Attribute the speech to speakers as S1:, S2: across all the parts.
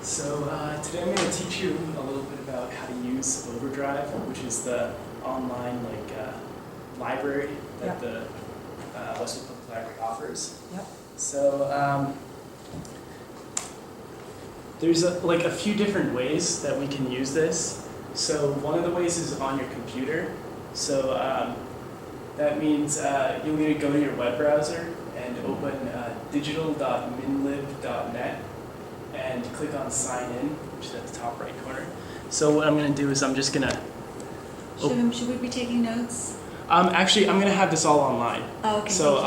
S1: Today I'm going to teach you a little bit about how to use Overdrive, which is the online library that the Westwood Public Library offers.
S2: Yep.
S1: So there's a few different ways that we can use this. So one of the ways is on your computer. So that means you'll need to go to your web browser and open digital.minlib.net and click on sign in, which is at the top right corner. So what I'm going to do is I'm just going to...
S2: Shivam, should we be taking notes?
S1: Actually, I'm going to have this all online.
S2: Oh, okay.
S1: So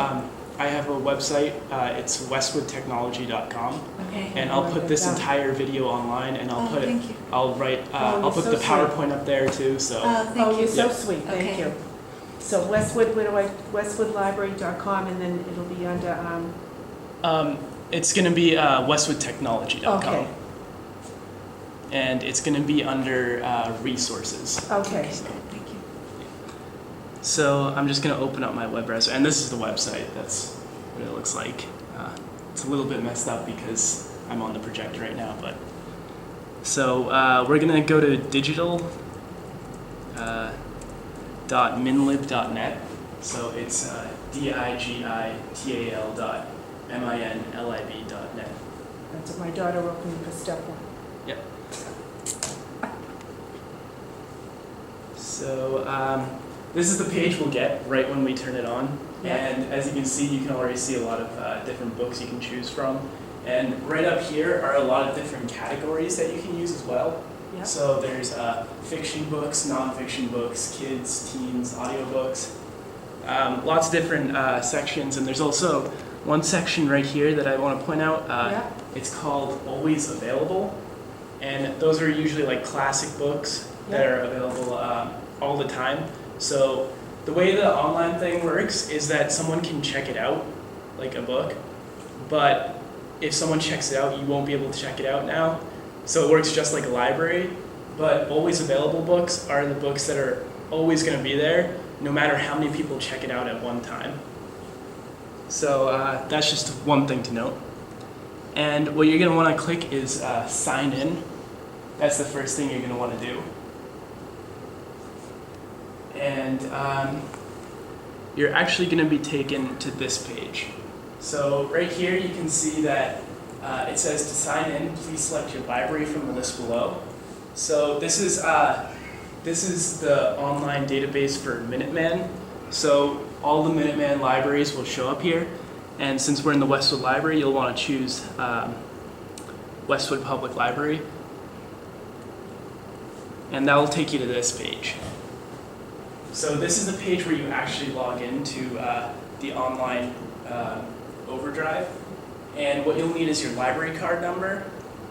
S1: I have a website, it's westwoodtechnology.com.
S2: Okay.
S1: And I'll put this entire video online, and I'll put it.
S2: Thank you.
S1: I'll write. I'll put the PowerPoint up there too. So.
S2: Thank you.
S3: You're so sweet. Thank
S2: Okay.
S3: you. So westwoodlibrary.com, and then it'll be under.
S1: It's going to be westwoodtechnology.com.
S3: Okay.
S1: And it's going to be under resources.
S3: Okay.
S2: Thank you.
S1: So I'm just going to open up my web browser, and this is the website. That's what it looks like. It's a little bit messed up because I'm on the projector right now, but so we're going to go to digital.minlib.net. So it's digital.minlib.net.
S3: That's what my daughter opened for step one.
S1: Yep. So this is the page we'll get right when we turn it on.
S3: Yep.
S1: And as you can see, you can already see a lot of different books you can choose from. And right up here are a lot of different categories that you can use as well.
S3: Yep.
S1: So there's fiction books, nonfiction books, kids, teens, audiobooks. Lots of different sections. And there's also one section right here that I want to point out.
S3: Yep.
S1: It's called Always Available. And those are usually like classic books that are available all the time. So the way the online thing works is that someone can check it out, like a book, but if someone checks it out, you won't be able to check it out now. So it works just like a library, but always available books are the books that are always going to be there, no matter how many people check it out at one time. So that's just one thing to note. And what you're going to want to click is sign in. That's the first thing you're going to want to do. And you're actually going to be taken to this page. So right here you can see that it says to sign in, please select your library from the list below. So this is the online database for Minuteman. So all the Minuteman libraries will show up here. And since we're in the Westwood Library, you'll want to choose Westwood Public Library. And that will take you to this page. So this is the page where you actually log into the online Overdrive. And what you'll need is your library card number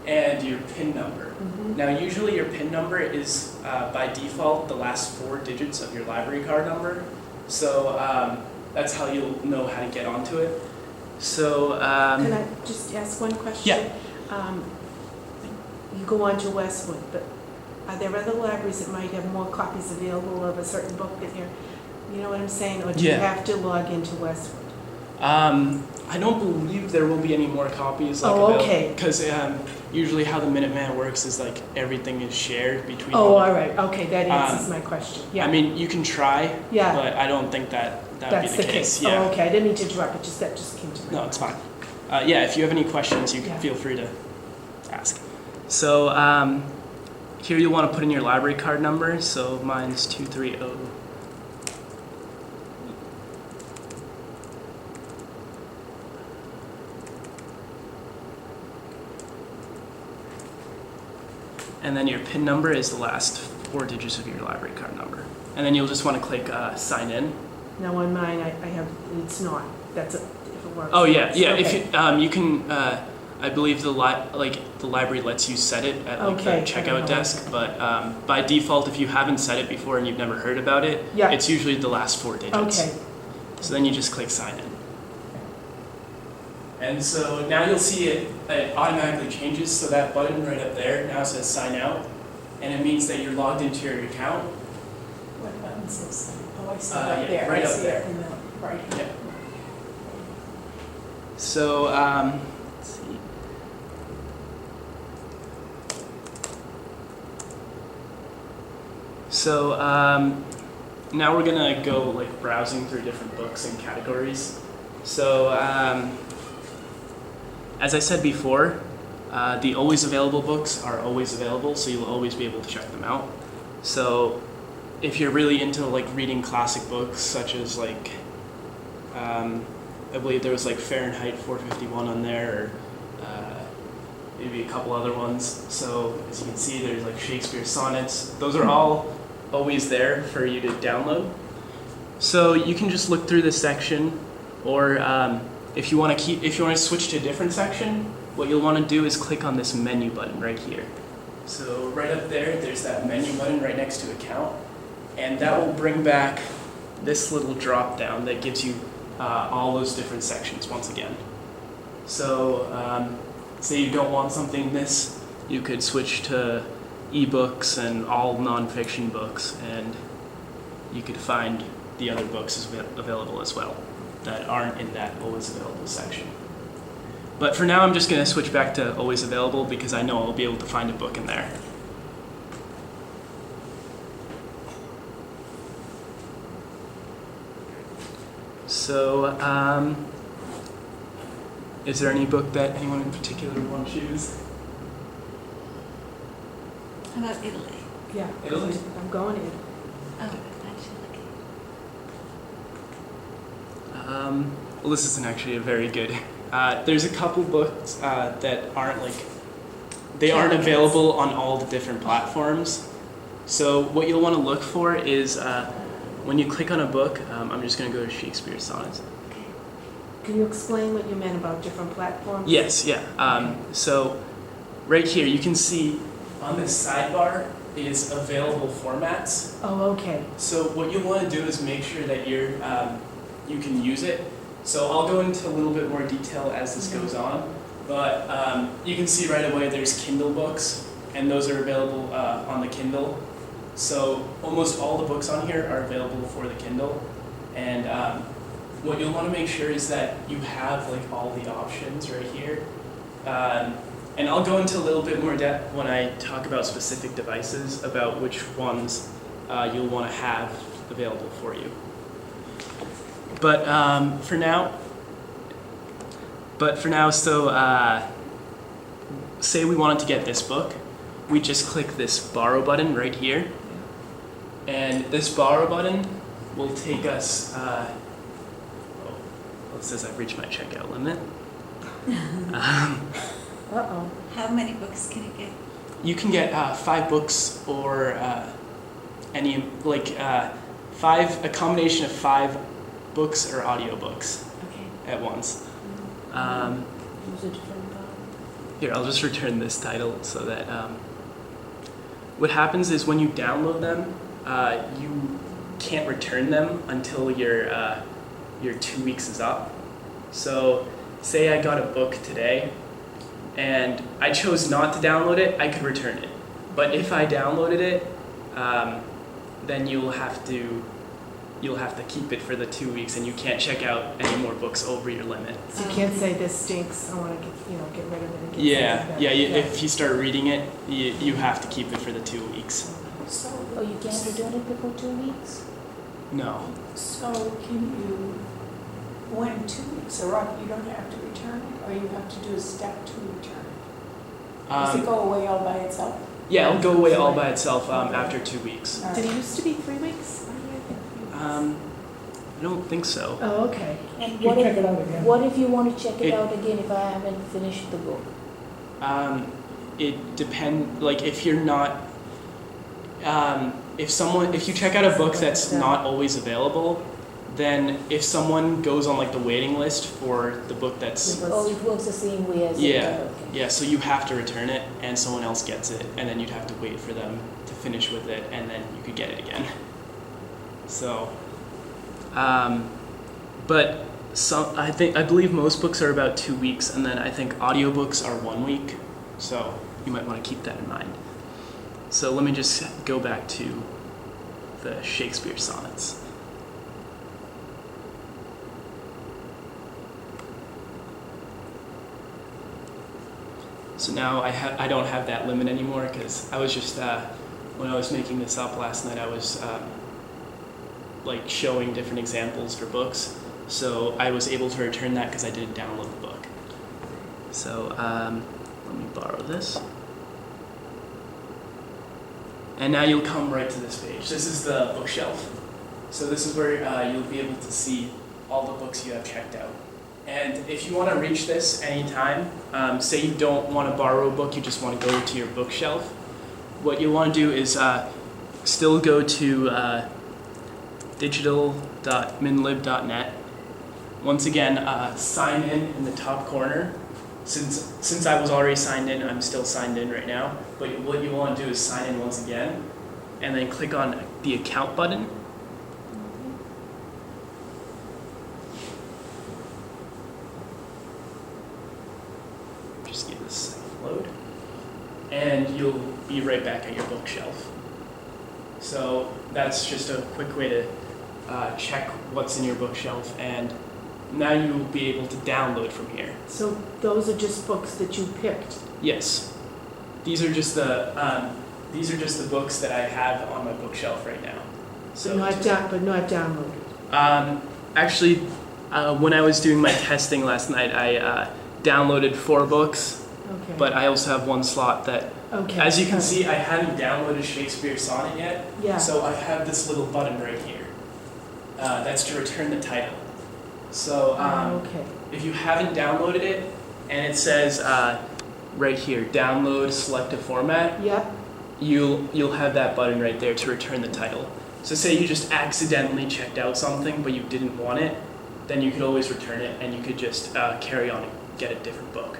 S1: and your PIN number. Mm-hmm. Now usually your PIN number is by default the last 4 digits of your library card number. So that's how you'll know how to get onto it. So
S3: Can I just ask one question?
S1: Yeah.
S3: You go on to Westwood, but are there other libraries that might have more copies available of a certain book that you know what I'm saying? Or do you have to log into Westwood?
S1: I don't believe there will be any more copies.
S3: Okay.
S1: Because usually how the Minuteman works is like everything is shared between.
S3: Oh, all right. Okay, that answers my question. Yeah.
S1: I mean, you can try.
S3: Yeah.
S1: But I don't think that would be the case. Yeah.
S3: Oh, okay. I didn't mean to interrupt. That just came to mind.
S1: No, it's fine. Yeah, if you have any questions, you can feel free to ask. So here you'll want to put in your library card number. So mine's 230. And then your PIN number is the last 4 digits of your library card number. And then you'll just want to click sign in.
S3: Now on mine, I have, it's not. That's if it works.
S1: Oh yeah, yeah.
S3: Okay.
S1: If you can, I believe the library lets you set it at the checkout desk. But by default, if you haven't set it before and you've never heard about it, it's usually the last 4 digits.
S3: Okay.
S1: So then you just click sign in. And so now you'll see it automatically changes. So that button right up there now says sign out. And it means that you're logged into your account.
S3: What button says sign? Oh, I see
S1: right there. Right up there.
S3: Right.
S1: Yeah. So, let's see. So now we're gonna go like browsing through different books and categories. So as I said before, the always available books are always available, so you'll always be able to check them out. So if you're really into like reading classic books, such as like I believe there was like Fahrenheit 451 on there, or maybe a couple other ones. So as you can see, there's like Shakespeare sonnets. Those are all always there for you to download. So you can just look through this section, or if you want to switch to a different section, what you'll want to do is click on this menu button right here. So right up there, there's that menu button right next to account, and that will bring back this little drop down that gives you all those different sections once again. So say you don't want something in this, you could switch to eBooks and all nonfiction books, and you could find the other books available as well that aren't in that always available section. But for now, I'm just going to switch back to always available because I know I'll be able to find a book in there. So, is there any book that anyone in particular would want to choose?
S2: How about Italy?
S3: Yeah.
S1: Italy?
S3: I'm going in.
S2: Oh, actually,
S1: Well, this isn't actually a very good. There's a couple books that aren't like, they aren't available on all the different platforms. So what you'll want to look for is when you click on a book, I'm just going to go to Shakespeare sonnets.
S2: okay.
S3: Can you explain what you meant about different platforms?
S1: Yes, yeah. So right here, you can see on this sidebar is available formats.
S3: Oh, okay.
S1: So what you'll want to do is make sure that you can use it. So I'll go into a little bit more detail as this goes on, but you can see right away there's Kindle books, and those are available on the Kindle. So almost all the books on here are available for the Kindle, and what you'll want to make sure is that you have like all the options right here. And I'll go into a little bit more depth when I talk about specific devices, about which ones you'll want to have available for you. But for now, so say we wanted to get this book, we just click this borrow button right here, and this borrow button will take us. It says I've reached my checkout limit.
S3: Uh-oh.
S2: How many books can you get?
S1: You can get 5 books, or any like a combination of 5 books or audiobooks
S2: Okay.
S1: at once.
S3: Use a different
S1: Here, I'll just return this title so that what happens is when you download them, you can't return them until your 2 weeks is up. So say I got a book today and I chose not to download it, I could return it. But if I downloaded it, then you'll have to keep it for the 2 weeks, and you can't check out any more books over your limit.
S3: So you can't say this stinks, I want to get rid of it. And get
S1: Yeah,
S3: something
S1: yeah.
S3: better.
S1: If you start reading it, you have to keep it for the 2 weeks.
S4: So, you can't return it before 2 weeks?
S1: No.
S4: So can you, when 2 weeks are up, you don't have to return it, or you have to do a step to return it? Does it go away all by itself?
S1: Yeah, it'll go away all by itself after 2 weeks.
S4: All
S3: Did it
S4: right.
S3: used to be 3 weeks?
S1: I don't think so.
S3: Oh, okay.
S4: And
S5: You check it out again.
S4: what if you want to check
S1: It-
S4: it out again if I haven't finished the book?
S1: It depends. Like if you're not, if you check out a book that's not always available, then if someone goes on like the waiting list for the book that's
S4: Oh, it works the same way as
S1: Yeah.
S4: okay.
S1: Yeah, so you have to return it, and someone else gets it, and then you'd have to wait for them to finish with it, and then you could get it again. So, but I believe most books are about 2 weeks, and then I think audiobooks are 1 week. So you might want to keep that in mind. So let me just go back to the Shakespeare sonnets. So now I don't have that limit anymore because I was just when I was making this up last night, I was like showing different examples for books. So I was able to return that because I didn't download the book. So let me borrow this. And now you'll come right to this page. This is the bookshelf. So this is where you'll be able to see all the books you have checked out. And if you want to reach this anytime, say you don't want to borrow a book, you just want to go to your bookshelf, what you want to do is still go to digital.minlib.net. Once again, sign in the top corner. Since I was already signed in, I'm still signed in right now. But what you want to do is sign in once again, and then click on the account button. Just give this a load, and you'll be right back at your bookshelf. So that's just a quick way to check what's in your bookshelf, and now you will be able to download from here.
S3: So those are just books that you picked?
S1: Yes, these are just the books that I have on my bookshelf right now.
S3: So not downloaded?
S1: Actually, when I was doing my testing last night, I downloaded 4 books.
S3: Okay.
S1: But I also have one slot that, as you can see, I haven't downloaded Shakespeare Sonnet yet.
S3: Yeah.
S1: So I have this little button right here. That's to return the title. So
S3: okay.
S1: if you haven't downloaded it, and it says right here, download, select a format,
S3: Yep.
S1: you'll have that button right there to return the title. So say you just accidentally checked out something, but you didn't want it, then you could always return it, and you could just carry on and get a different book.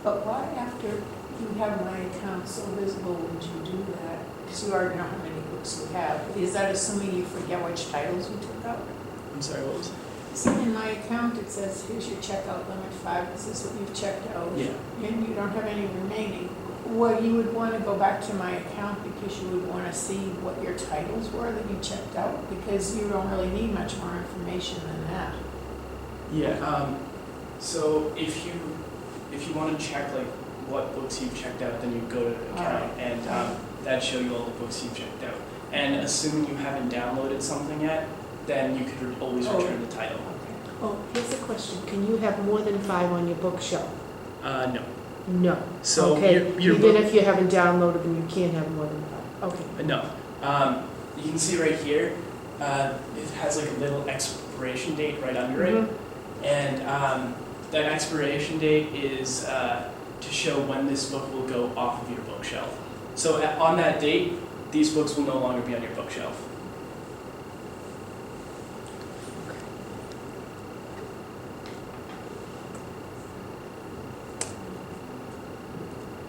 S4: But why after you have my account so visible would you do that? Because you already know how many books you have. Is that assuming you forget which titles you took out?
S1: I'm sorry, what was it?
S4: See, in my account, it says, here's your checkout limit 5, this is what you've checked out.
S1: Yeah.
S4: And you don't have any remaining. Well, you would want to go back to my account because you would want to see what your titles were that you checked out, because you don't really need much more information than that.
S1: Yeah. So if you want to check like what books you've checked out, then you go to the account, and that'd show you all the books you've checked out. And assuming you haven't downloaded something yet, then you could always return the title.
S3: Oh, here's a question. Can you have more than 5 on your bookshelf?
S1: No.
S3: No.
S1: So
S3: okay.
S1: your
S3: Even
S1: book,
S3: if you haven't downloaded them, you can't have more than 5. Okay.
S1: no. You can see right here, it has like a little expiration date right under it, and that expiration date is to show when this book will go off of your bookshelf. So on that date, these books will no longer be on your bookshelf.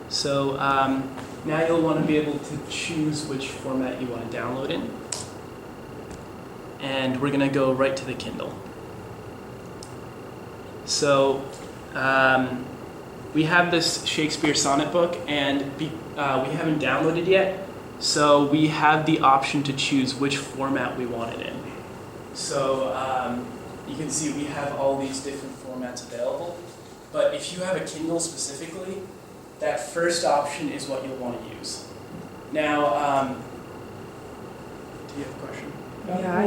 S1: So now you'll want to be able to choose which format you want to download in. And we're going to go right to the Kindle. So we have this Shakespeare Sonnet book, and we haven't downloaded yet. So we have the option to choose which format we want it in. So you can see we have all these different formats available. But if you have a Kindle specifically, that first option is what you'll want to use. Now, do you have a question?
S3: Yeah,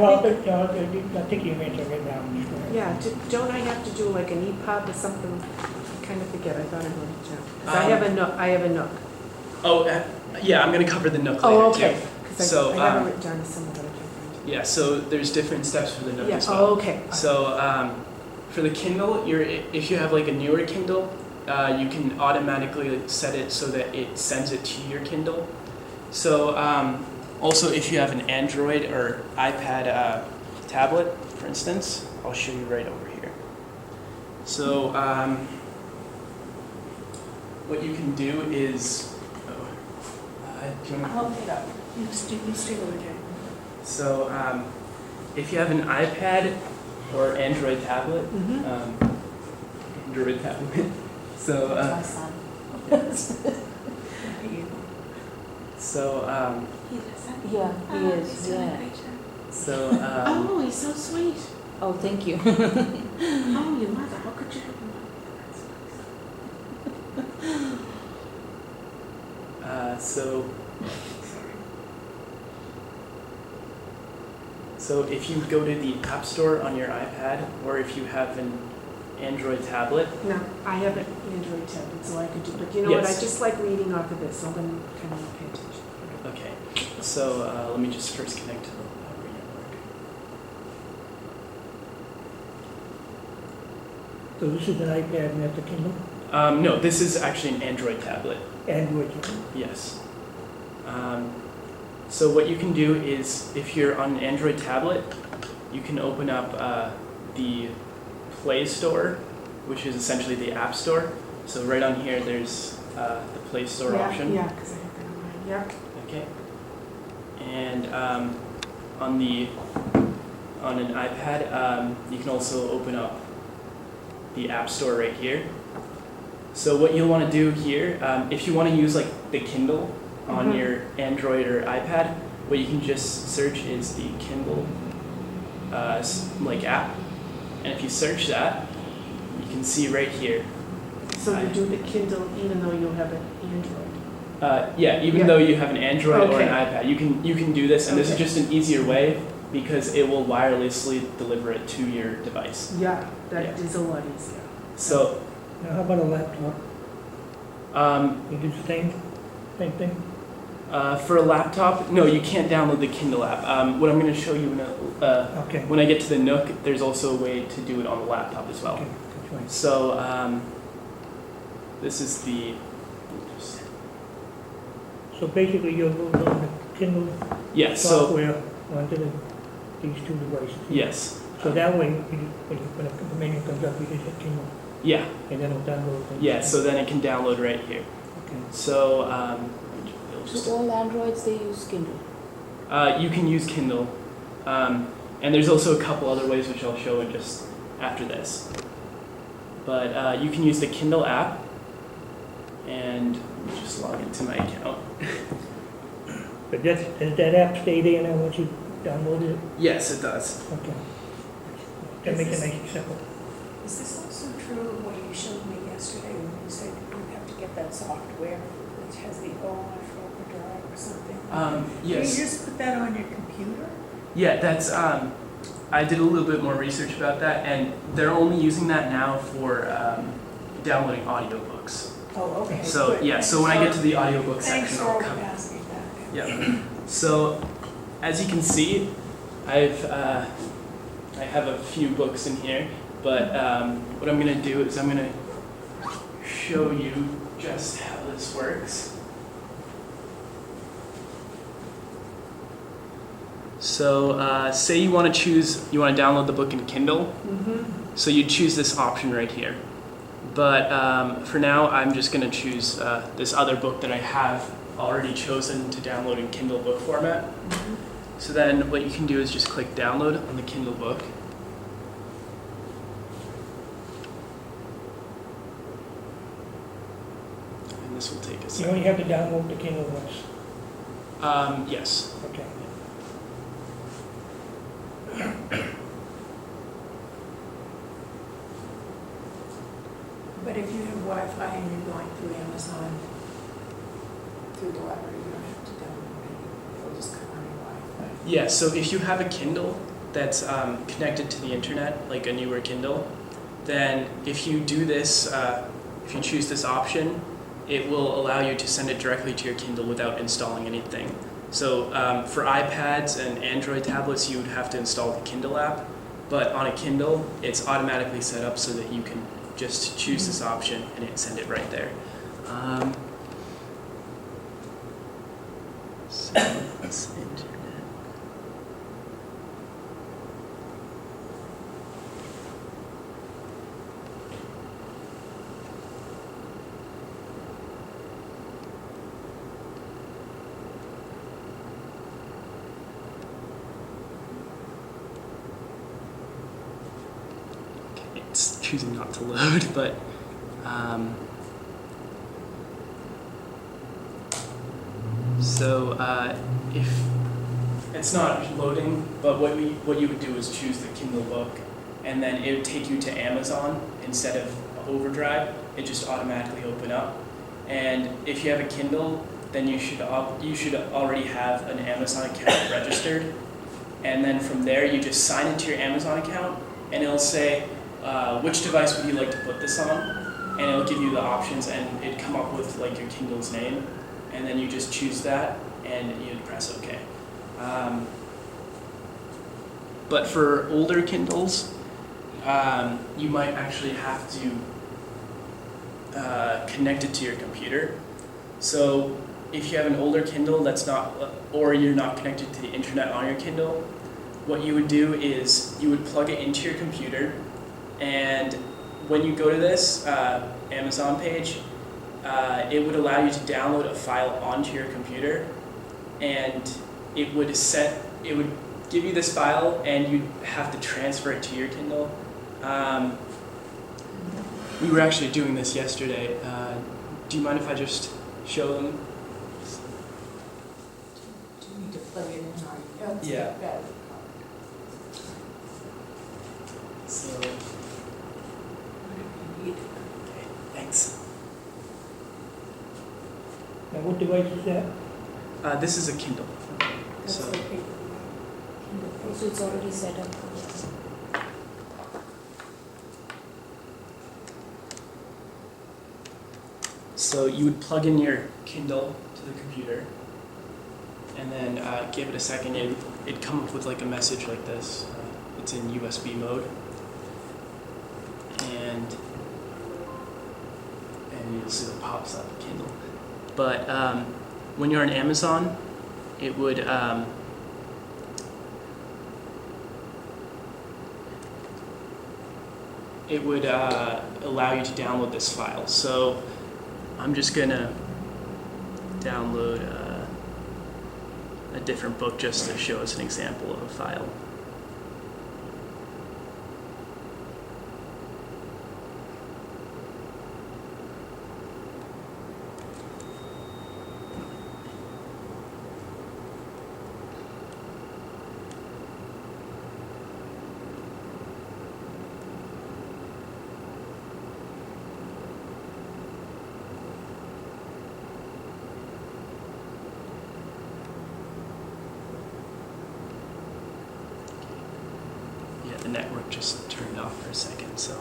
S5: I think you mentioned it down.
S3: Yeah, don't I have to do like an EPUB or something? I kind of forget. I thought I wrote it down. 'Cause I have a Nook.
S1: Oh, yeah, I'm going to cover the Nook later,
S3: okay.
S1: too.
S3: 'Cause
S1: So,
S3: I have it written down somewhere, but I can't find it.
S1: Yeah, so there's different steps for the Nook
S3: Yeah.
S1: as well.
S3: Oh, okay.
S1: So for the Kindle, if you have like a newer Kindle, you can automatically set it so that it sends it to your Kindle. So also if you have an Android or iPad tablet, for instance, I'll show you right over here. So what you can do is, do you want to
S4: I'll look it up. You stay over there.
S1: So if you have an iPad or Android tablet, Android tablet. So
S4: My son.
S1: so
S2: Yeah, he is, He's doing a yeah. great job.
S1: so
S3: Oh, he's so sweet.
S2: Oh, thank you.
S3: Oh, your mother. How could you have a mother?
S1: so So if you go to the App Store on your iPad, or if you have an Android tablet,
S3: No, I have an Android tablet, so I could do, but you know what, I
S1: Yes.
S3: just like reading off of this, so I'm gonna kind of pay attention.
S1: okay. So let me just first connect to the library network.
S5: So this is an iPad and that's a Kindle?
S1: No, this is actually an Android tablet.
S5: Android.
S1: Yes. So what you can do is, if you're on an Android tablet, you can open up the Play Store, which is essentially the App Store. So right on here, there's the Play Store option.
S3: Yeah, because I have that on mine, yeah.
S1: Okay. And on an iPad, you can also open up the App Store right here. So what you'll want to do here, if you want to use like the Kindle on your Android or iPad, what you can just search is the Kindle like app, and if you search that, you can see right here.
S3: So you do the Kindle even though you have an Android?
S1: Yeah, even
S3: Yeah.
S1: though you have an Android or an
S3: Okay.
S1: iPad, you can do this, and this is
S3: Okay.
S1: just an easier way because it will wirelessly deliver it to your device.
S3: Yeah, that
S1: Yeah.
S3: is a lot easier.
S1: So,
S5: Now, how about a laptop? You do the same thing?
S1: for a laptop, no, you can't download the Kindle app. What I'm going to show you
S5: Okay.
S1: when I get to the Nook, there's also a way to do it on the laptop as well.
S5: Okay, that's right.
S1: So, this is the.
S5: So basically, you're loading the Kindle
S1: Yes. So
S5: software onto these two devices.
S1: yes.
S5: So that way, when the menu comes up, you just hit Kindle,
S1: Yeah.
S5: and then it'll download things.
S1: Yeah. So then it can download right here.
S5: Okay.
S1: So it'll just.
S2: So all Androids, they use Kindle.
S1: You can use Kindle, and there's also a couple other ways which I'll show in just after this. But you can use the Kindle app, and let me just log into my account.
S5: But does that app stay there now once you download it?
S1: Yes, it does.
S5: Okay. That makes it nice and simple.
S4: Is this also true what you showed me yesterday when you said you have to get that software which has the O on for Overdrive or something?
S1: Yes.
S4: Can you just put that on your computer?
S1: Yeah, that's. I did a little bit more research about that, and they're only using that now for downloading audiobooks.
S4: Oh, okay.
S1: So
S4: good.
S1: yeah, so when I get to the audiobook
S4: Thanks
S1: section,
S4: for
S1: I'll come.
S4: asking that.
S1: Yeah. So, as you can see, I have a few books in here, but what I'm going to do is I'm going to show you just how this works. So, say you want to download the book in Kindle, so you choose this option right here. But for now, I'm just going to choose this other book that I have already chosen to download in Kindle book format. So then what you can do is just click download on the Kindle book. And this will take a
S5: You
S1: second.
S5: only have to download the Kindle once.
S1: Yes.
S5: Okay.
S4: But if you have Wi-Fi and you're going through Amazon, through the library, you don't have to download it. It'll just come on your Wi-Fi.
S1: Yeah, so if you have a Kindle that's connected to the internet, like a newer Kindle, then if you do this, if you choose this option, it will allow you to send it directly to your Kindle without installing anything. So for iPads and Android tablets, you would have to install the Kindle app, but on a Kindle, it's automatically set up so that you can just choose this option and it send it right there. So it's internet. It's choosing not to load, but if it's not loading, but what you would do is choose the Kindle book, and then it would take you to Amazon instead of Overdrive. It just automatically open up, and if you have a Kindle, then you should already have an Amazon account registered. and then from there you just sign into your Amazon account, and it'll say which device would you like to put this on, and it'll give you the options, and it'd come up with like your Kindle's name, and then you just choose that, and you'd press OK. But for older Kindles, you might actually have to connect it to your computer. So if you have an older Kindle that's not, or you're not connected to the internet on your Kindle, what you would do is you would plug it into your computer, and when you go to this Amazon page, it would allow you to download a file onto your computer, and it would give you this file, and you'd have to transfer it to your Kindle. We were actually doing this yesterday. Do you mind if I just show them?
S4: Do you need to plug it in or?
S1: Yeah. So, okay, thanks.
S5: Now, what device is that?
S1: This is a Kindle.
S4: That's
S1: So,
S4: okay.
S2: So it's already set up.
S1: so you would plug in your Kindle to the computer, and then give it a second. It'd come up with like a message like this. It's in USB mode, and you'll see what pops up, Kindle. But when you're on Amazon, it would allow you to download this file. So I'm just gonna download a different book just to show us an example of a file. The network just turned off for a second, so.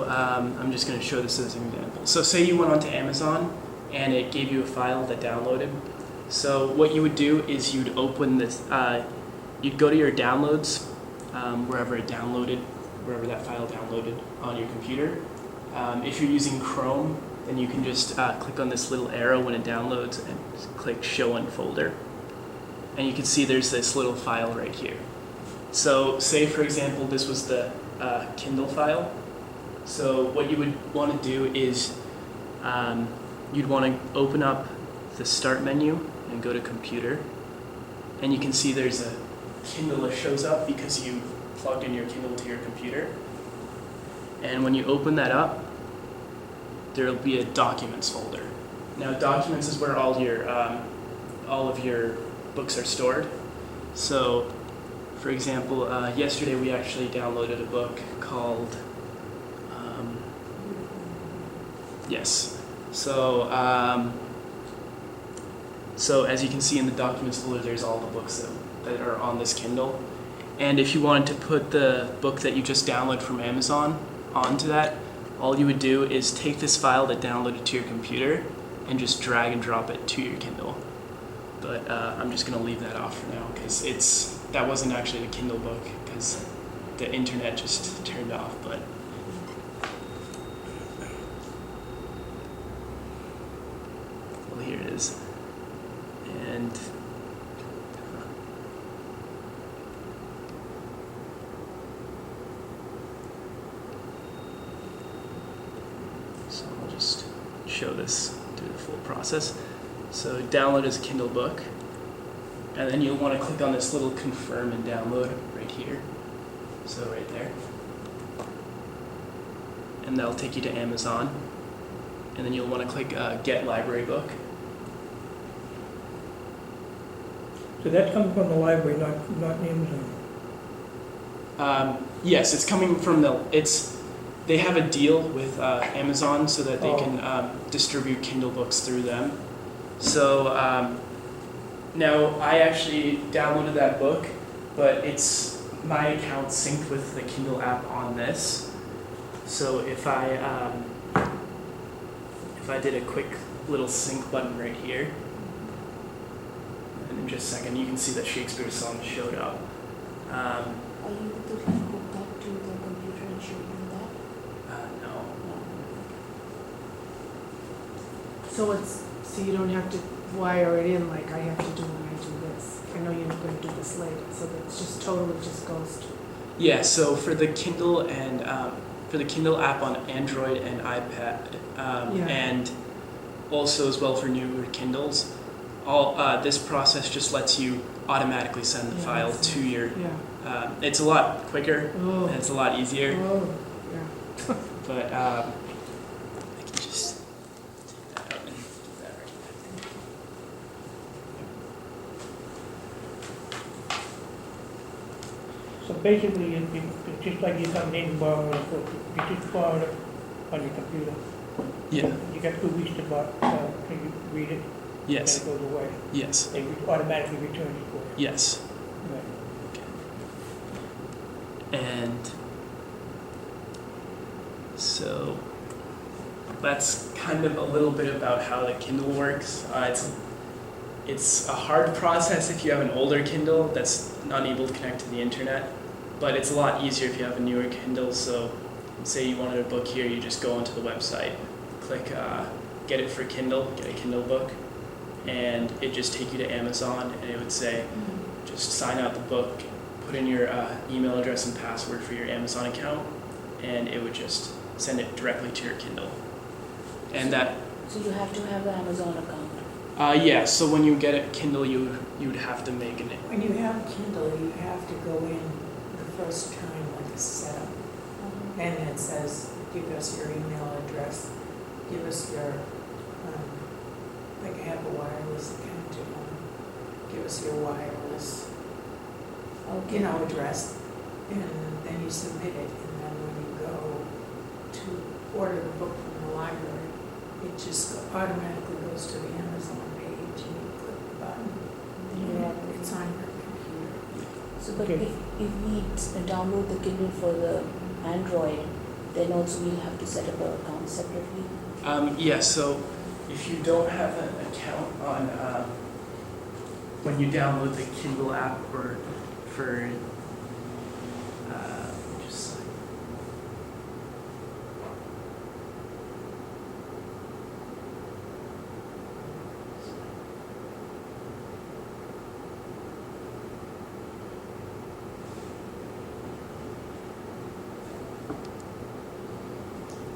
S1: I'm just going to show this as an example. So say you went onto Amazon and it gave you a file that downloaded. So what you would do is you'd open this, you'd go to your downloads, wherever that file downloaded on your computer. If you're using Chrome, then you can just click on this little arrow when it downloads and click Show in Folder. And you can see there's this little file right here. So say, for example, this was the Kindle file. So what you would want to do is you'd want to open up the Start menu and go to Computer. And you can see there's a Kindle that shows up because you plugged in your Kindle to your computer. And when you open that up, there'll be a Documents folder. Now, Documents is where all of your books are stored. So, for example, yesterday we actually downloaded a book called yes. So as you can see in the Documents folder, there's all the books that are on this Kindle. And if you wanted to put the book that you just downloaded from Amazon onto that, all you would do is take this file that downloaded to your computer and just drag and drop it to your Kindle. But I'm just going to leave that off for now because that wasn't actually the Kindle book because the internet just turned off. But well, here it is. And so I'll just show this, do the full process. So download as a Kindle book, and then you'll want to click on this little confirm and download right here. So right there. And that'll take you to Amazon. And then you'll want to click Get Library Book.
S5: So that's coming from the library, not Amazon.
S1: Yes, it's coming from they have a deal with Amazon so that they can distribute Kindle books through them. So now I actually downloaded that book, but it's my account synced with the Kindle app on this. So if I did a quick little sync button right here, and in just a second you can see that Shakespeare song showed up.
S2: Are you able to hook that to the computer and show you that?
S1: No.
S3: So you don't have to wire it in like I have to do when I do this. I know you're going to do this later, so that it's just totally just goes to.
S1: Yeah. So for the Kindle and for the Kindle app on Android and iPad, and also as well for newer Kindles, this process just lets you automatically send the file to your.
S3: Yeah.
S1: It's a lot quicker
S3: Oh.
S1: and it's a lot easier.
S3: Oh. Yeah.
S1: But I can just take that out and do that right there.
S5: So basically, it's just like you come in and borrow a book, you just borrow it on your computer.
S1: Yeah.
S5: You got 2 weeks to you read it,
S1: Yes.
S5: and it goes away.
S1: Yes.
S5: They automatically return it for you.
S1: Yes.
S5: Right.
S1: And so that's kind of a little bit about how the Kindle works. It's a hard process if you have an older Kindle that's unable to connect to the internet, but it's a lot easier if you have a newer Kindle. So say you wanted a book here, you just go onto the website, click get it for Kindle, get a Kindle book, and it just take you to Amazon, and it would say just sign out the book, put in your email address and password for your Amazon account, and it would just send it directly to your Kindle. And that
S2: So you have to have the Amazon account.
S1: yeah, so when you get a Kindle, you would have to make an.
S6: When you have a Kindle, you have to go in the first time like a setup. And it says, give us your email address, give us your, like I have a wireless account at home, give us your wireless, address, and then you submit it. And then when you go to order the book from the library, it just automatically goes to the Amazon page and you click the button. And it's on your computer.
S2: So, but
S5: Okay.
S2: if we download the Kindle for the Android, then also we'll have to set up an account separately.
S1: Yeah, so if you don't have an account on when you download the Kindle app or for just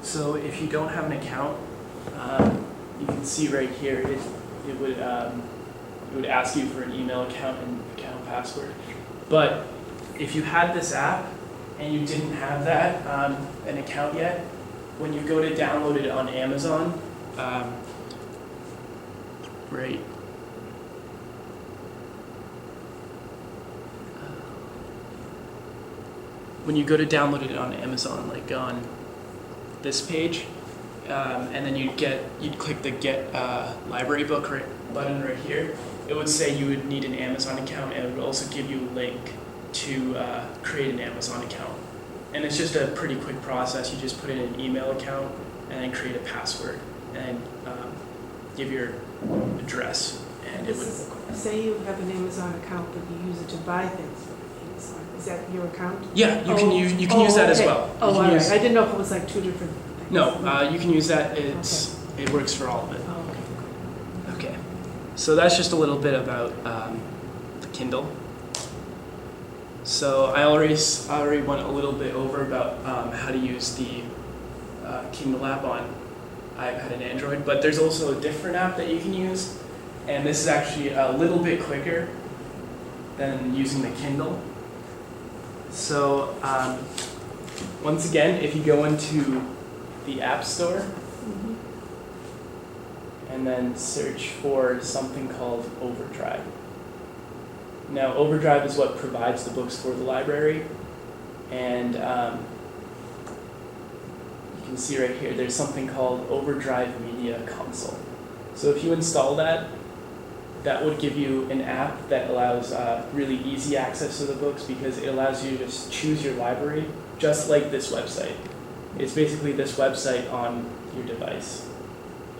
S1: so if you don't have an account, you can see right here it would ask you for an email account and account password. But if you had this app and you didn't have that an account yet, when you go to download it on Amazon, right. When you go to download it on Amazon, like on this page, and then you'd click the get library book button right here. It would say you would need an Amazon account, and it would also give you a link to create an Amazon account. And it's just a pretty quick process. You just put in an email account and then create a password and give your address, and it would.
S3: Say you have an Amazon account, but you use it to buy things from Amazon. Is that your account?
S1: Yeah, you can use that as
S3: okay.
S1: well.
S3: Oh,
S1: You
S3: all
S1: can
S3: right.
S1: use-
S3: I didn't know if it was like two different things.
S1: No, you can use that. It works for all of it.
S3: Oh, okay.
S1: Okay, so that's just a little bit about the Kindle. So I already went a little bit over about how to use the Kindle app on iPad and Android, but there's also a different app that you can use, and this is actually a little bit quicker than using the Kindle. So once again, if you go into the App Store and then search for something called Overdrive. Now, Overdrive is what provides the books for the library, and you can see right here, there's something called Overdrive Media Console. So if you install that, that would give you an app that allows really easy access to the books because it allows you to just choose your library, just like this website. It's basically this website on your device.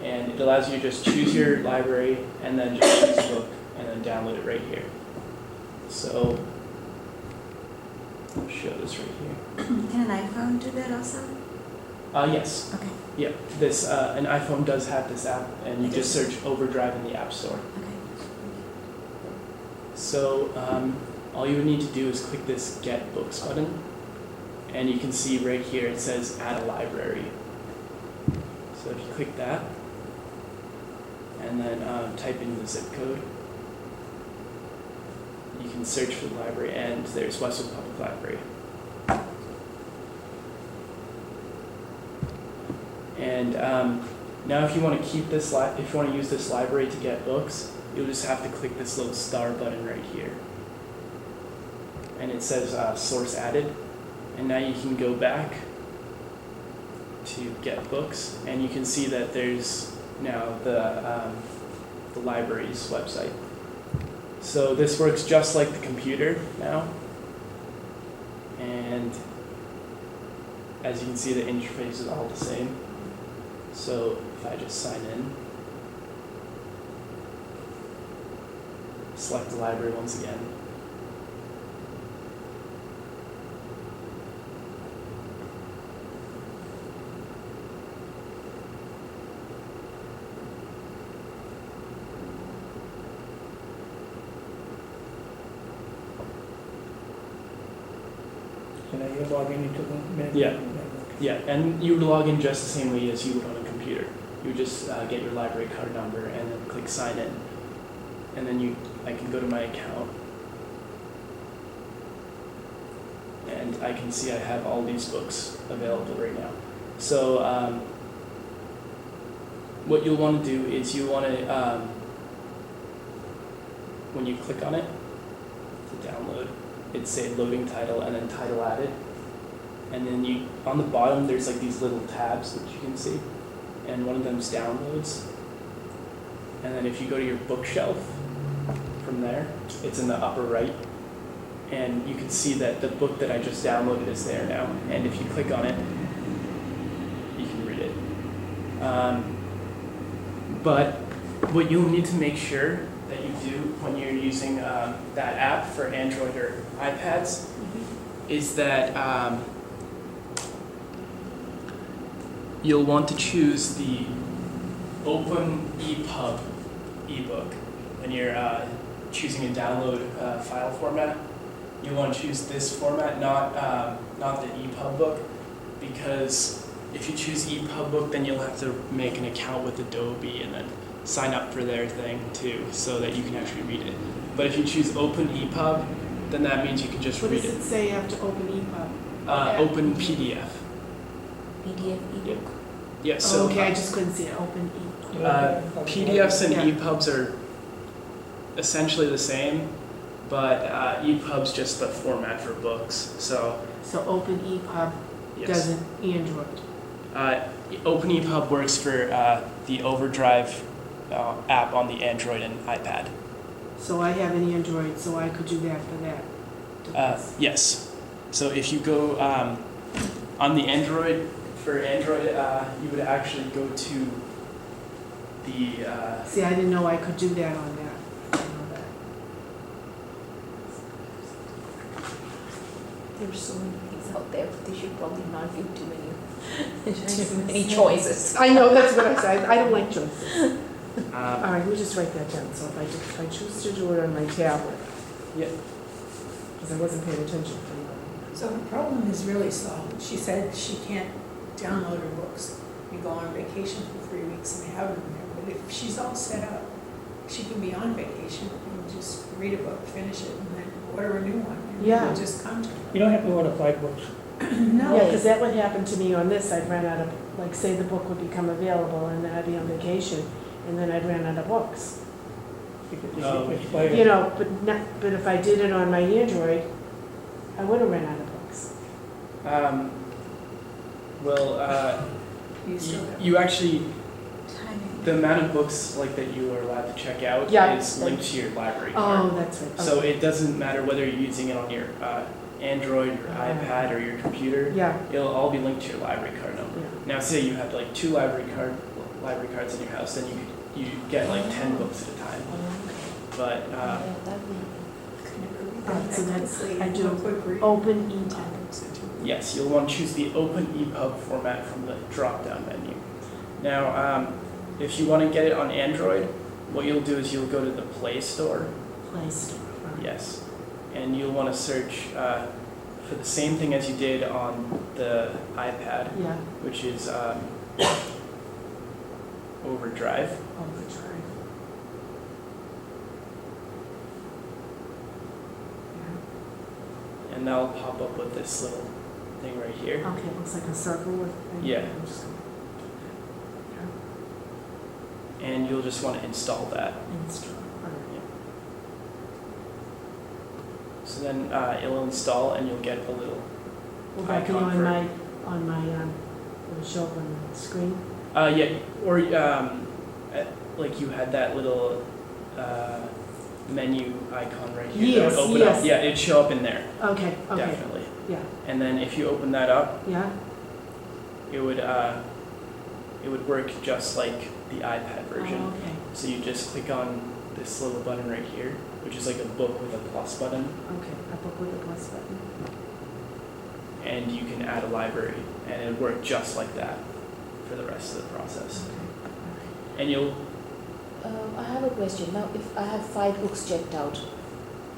S1: And it allows you to just choose your library and then just choose a book and then download it right here. So I'll show this right here.
S7: Can an iPhone do that also?
S1: Yes.
S7: Okay.
S1: Yeah, this an iPhone does have this app, and you just search Overdrive in the App Store.
S7: Okay.
S1: So all you would need to do is click this Get Books button, and you can see right here it says Add a Library. So if you click that, and then type in the zip code, you can search for the library, and there's Westwood Public Library. And now if you want to keep this, if you want to use this library to get books, you'll just have to click this little star button right here. And it says source added. And now you can go back to get books, and you can see that there's now the library's website. So this works just like the computer now. And as you can see, the interface is all the same. So if I just sign in, select the library once again.
S5: So now you log in into the main.
S1: Yeah. Yeah, and you would log in just the same way as you would on a computer. You would just get your library card number and then click sign in. And then I can go to my account. And I can see I have all these books available right now. So what you'll want to do is you want to, when you click on it to download, it'd say loading title and then title added. And then on the bottom, there's like these little tabs that you can see. And one of them's downloads. And then if you go to your bookshelf from there, it's in the upper right. And you can see that the book that I just downloaded is there now. And if you click on it, you can read it. But what you'll need to make sure that you do when you're using that app for Android or iPads is that you'll want to choose the Open EPUB ebook when you're choosing a download file format. You want to choose this format, not the EPUB book, because if you choose EPUB book, then you'll have to make an account with Adobe and then sign up for their thing too, so that you can actually read it. But if you choose Open EPUB, then that means you can just
S3: What
S1: read
S3: does
S1: it.
S3: it say after open EPUB?
S1: Open PDF.
S2: PDF ebook.
S1: Yeah. So
S3: Okay, I just couldn't see it, open EPUB.
S1: PDFs and
S3: Yeah.
S1: EPUBs are essentially the same, but EPUB's just the format for books. So
S3: So open EPUB
S1: yes.
S3: doesn't Android.
S1: Open EPUB works for the Overdrive app on the Android and iPad.
S3: So I have an Android, so I could do that for that device.
S1: Yes. So if you go on the Android, for Android, you would actually go to the...
S3: See, I didn't know I could do that on that. I didn't know that.
S2: There's so many things out there, but they should probably not give too many choices.
S3: I know, that's what I said. I don't like choices. All
S1: um,
S3: right, let me just write that down. So if I choose to do it on my tablet,
S1: yeah.
S3: because I wasn't paying attention for a moment.
S6: So the problem is really solved. She said she can't download her books and go on vacation for 3 weeks and have them there. But if she's all set up, she can be on vacation and just read a book, finish it, and then order a new one. And
S3: Yeah.
S6: it'll just come to her.
S5: You don't have to order 5 books.
S6: No.
S3: Yeah, because that would happen to me on this. I'd run out of, like, say the book would become available and then I'd be on vacation and then I'd run out of books.
S5: Because
S1: Oh,
S5: it's expired.
S3: You know, but if I did it on my Android, I would have run out of books.
S1: Well,
S6: You still have.
S1: you actually,
S7: Timing.
S1: the amount of books like that you are allowed to check out
S3: Yeah.
S1: is linked to your library card.
S3: Oh, that's right.
S1: So
S3: Okay.
S1: it doesn't matter whether you're using it on your Android, your iPad, or your computer.
S3: Yeah,
S1: It'll all be linked to your library card number.
S3: yeah.
S1: Now, say you have like 2 library cards in your house, then you get like 10 books at a time.
S2: Oh, okay.
S1: But
S2: Yeah, that'd be.
S3: So that's, I do
S6: quick read.
S3: open e-tab.
S1: yes, you'll want to choose the Open EPUB format from the drop-down menu. Now, if you want to get it on Android, what you'll do is you'll go to the Play Store.
S3: Play Store.
S1: Yes, and you'll want to search for the same thing as you did on the iPad,
S3: Yeah,
S1: which is Overdrive.
S3: Overdrive.
S1: And that'll pop up with this little thing right here.
S3: Yeah. Okay, it looks like a circle with.
S1: Yeah.
S3: I'm just gonna-
S1: And you'll just want to install that.
S3: Install. All right.
S1: So then it'll install and you'll get a little,
S3: Will that be
S1: Icon
S3: on
S1: for-
S3: my, will it show up on the screen?
S1: yeah, or like you had that little menu icon right here. that would
S3: Yes,
S1: open
S3: yes.
S1: up. Yeah, it'd show up in there,
S3: Okay, okay,
S1: definitely.
S3: yeah,
S1: And then if you open that up,
S3: yeah,
S1: it would work just like the iPad version.
S3: oh, okay,
S1: So you just click on this little button right here, which is like a book with a plus button,
S3: okay, a book with a plus button.
S1: and you can add a library, and it'll work just like that for the rest of the process.
S3: Okay,
S1: And you'll,
S2: I have a question. Now, if I have 5 books checked out,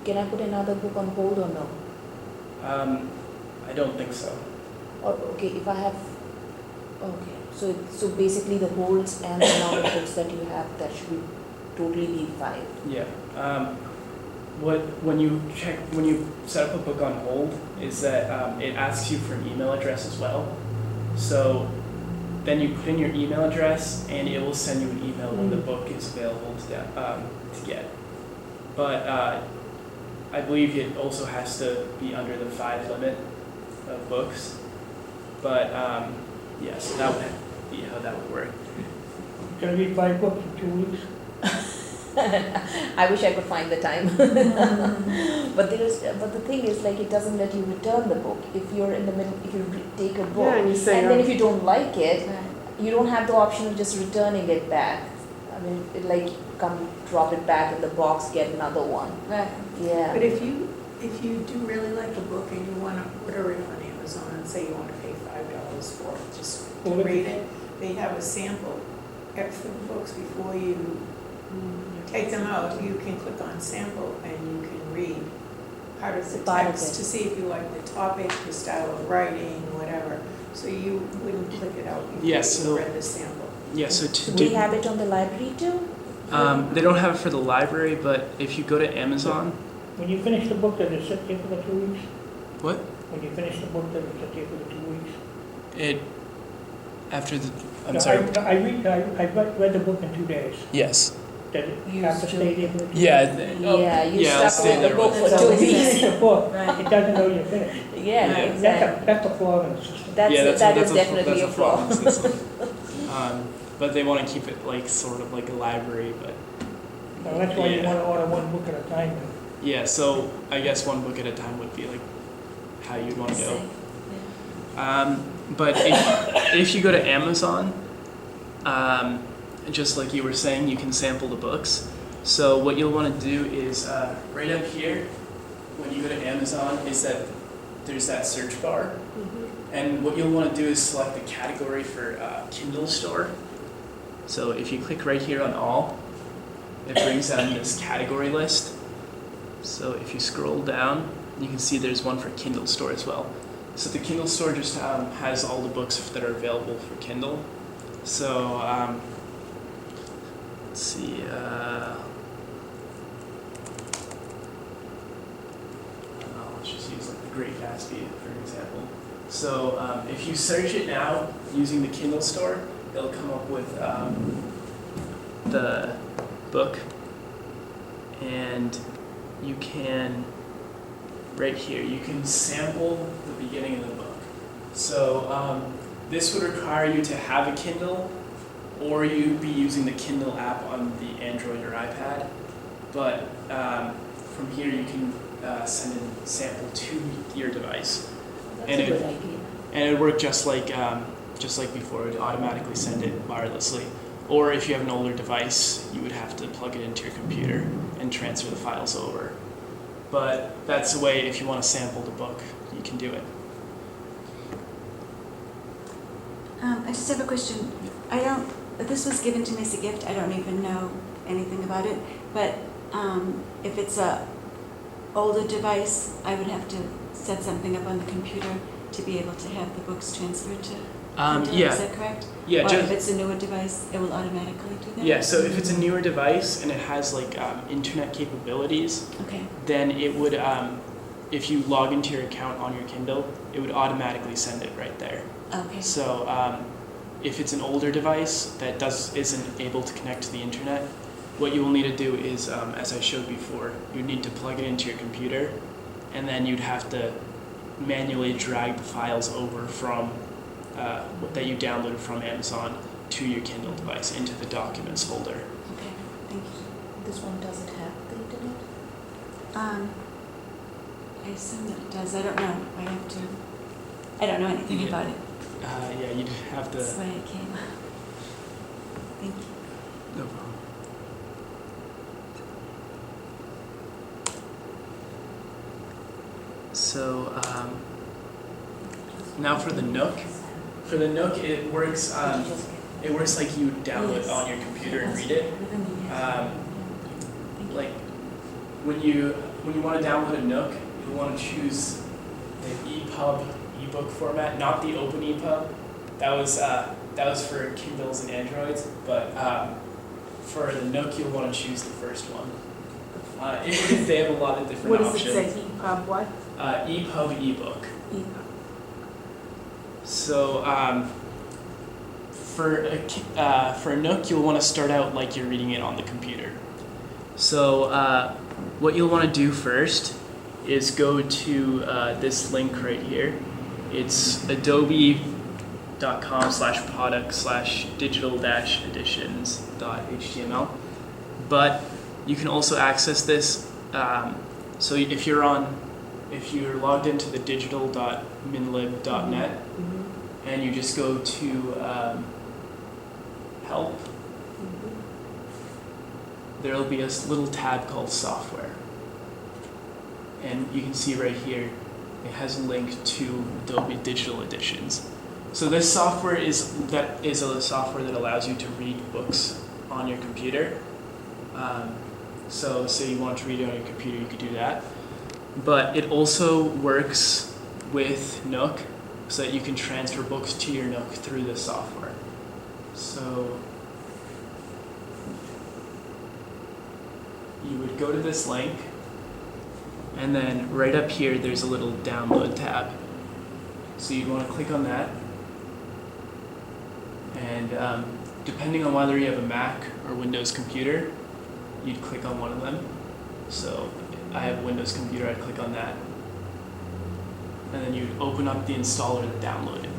S2: can I put another book on hold or no?
S1: I don't think so.
S2: Or, okay, if I have, okay, so basically the holds and the number of books that you have, that should be totally be 5.
S1: Yeah. When you set up a book on hold, is that it asks you for an email address as well. So then you put in your email address, and it will send you an email when the book is available to get. But I believe it also has to be under the 5 limit of books. But yeah, so that would be how that would work.
S5: Can I read 5 books in 2 weeks?
S2: I wish I could find the time. But the thing is, like, it doesn't let you return the book. If you're in the middle, if you take a book,
S3: Yeah, and you say,
S2: and then
S3: oh.
S2: if you don't like it, you don't have the option of just returning it back. I mean, it like come drop it back in the box, get another one.
S6: Right.
S2: Yeah.
S6: But if you do really like a book and you want to order it on Amazon and say you want to pay $5 for it, just to
S5: Well,
S6: read it, they have a sample for the books before you take them out. You can click on sample and you can read part of the
S2: Part of
S6: text
S2: it.
S6: to see if you like the topic, the style of writing, whatever. So you wouldn't click it out before
S1: Yeah,
S6: you
S1: so-
S6: read the sample.
S1: Yeah. So
S2: So we have it on the library too?
S1: they don't have it for the library, but if you go to Amazon,
S5: When you finish the book, does it sit there for the 2 weeks?
S1: what?
S5: When you finish the book, does it sit there for the 2 weeks?
S1: It after the. I'm
S5: No,
S1: sorry.
S5: I read the book in 2 days.
S1: Yes.
S5: Does it
S2: You
S5: have to
S2: still-
S5: stay there for the 2
S1: Yeah.
S5: weeks?
S2: Yeah, you
S1: yeah, I'll
S2: stuck
S1: stay
S2: with the
S1: there
S2: book
S1: with
S2: for
S6: it.
S2: 2
S5: When you
S2: weeks.
S5: finish the book,
S6: Right.
S5: it doesn't know you're finished.
S2: Yeah,
S1: Yeah.
S2: exactly.
S5: That's a flaw in the system.
S2: That is
S1: that's
S2: definitely a flaw.
S1: in the system. But they want to keep it like sort of like a library, but
S5: So that's why you
S1: Yeah.
S5: want to order 1 book at a time then.
S1: yeah. So I guess 1 book at a time would be like how you'd want to go. But if you go to Amazon, just like you were saying, you can sample the books. So what you'll want to do is right up here, when you go to Amazon, is that there's that search bar. And what you'll want to do is select the category for Kindle Store. So if you click right here on all, it brings down this category list. So if you scroll down, you can see there's one for Kindle Store as well. So the Kindle Store just has all the books that are available for Kindle. So let's see. Let's just use like the Great Gatsby for an example. So if you search it now using the Kindle Store, it'll come up with the book, and you can, right here, you can sample the beginning of the book. So this would require you to have a Kindle or you'd be using the Kindle app on the Android or iPad. But from here you can send a sample to your device.
S2: That's
S1: And
S2: a
S1: it-
S2: good idea.
S1: And it would work just like before. It would automatically send it wirelessly. Or if you have an older device, you would have to plug it into your computer and transfer the files over. But that's a way, if you want to sample the book, you can do it.
S7: I just have a question. This was given to me as a gift. I don't even know anything about it. But if it's a older device, I would have to set something up on the computer to be able to have the books transferred to Kindle.
S1: Yeah.
S7: Is that correct?
S1: Yeah,
S7: Or
S1: just,
S7: if it's a newer device, it will automatically do that?
S1: yeah, so if it's a newer device and it has like internet capabilities,
S7: Okay.
S1: then it would, if you log into your account on your Kindle, it would automatically send it right there.
S7: Okay.
S1: So if it's an older device that isn't able to connect to the internet, what you will need to do is, as I showed before, you'd need to plug it into your computer, and then you'd have to manually drag the files over from that you downloaded from Amazon to your Kindle device into the documents folder.
S7: Okay. Thank you.
S2: This one doesn't have the internet?
S7: I assume that it does. I don't know. I don't know anything
S1: Yeah.
S7: about it.
S1: Yeah, you'd have to.
S7: That's why it came. Thank you.
S1: No problem. So now for the Nook. For the Nook, it works. It works like you download it on your computer and read it. Like when you want to download a Nook, you want to choose the EPUB ebook format, not the Open EPUB. That was for Kindles and Androids, but for the Nook, you'll want to choose the first one. They have a lot of different
S3: What does
S1: options.
S3: it say, EPUB what?
S1: EPUB ebook.
S3: EPUB.
S1: So for a Nook, you'll want to start out like you're reading it on the computer. So what you'll want to do first is go to this link right here. It's adobe.com/product/digital-editions.html. But you can also access this. So if you're logged into the digital.minlib.net, and you just go to help, there'll be a little tab called software. And you can see right here, it has a link to Adobe Digital Editions. So this software is a software that allows you to read books on your computer. So say you want to read it on your computer, you could do that. But it also works with Nook, so that you can transfer books to your Nook through the software. So you would go to this link, and then right up here there's a little download tab. So you'd want to click on that, and depending on whether you have a Mac or Windows computer, you'd click on one of them. So I have a Windows computer, I'd click on that. And then you'd open up the installer to download it.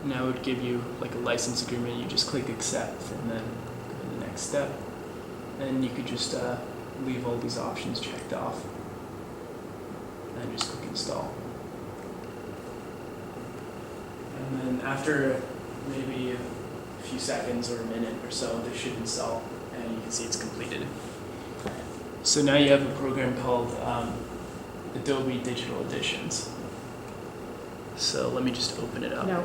S1: Now it would give you like a license agreement. You just click accept and then go to the next step. And you could just leave all these options checked off. And just click install. And then after maybe a few seconds or a minute or so, this should install and you can see it's completed. So now you have a program called Adobe Digital Editions. So let me just open it up.
S3: Now,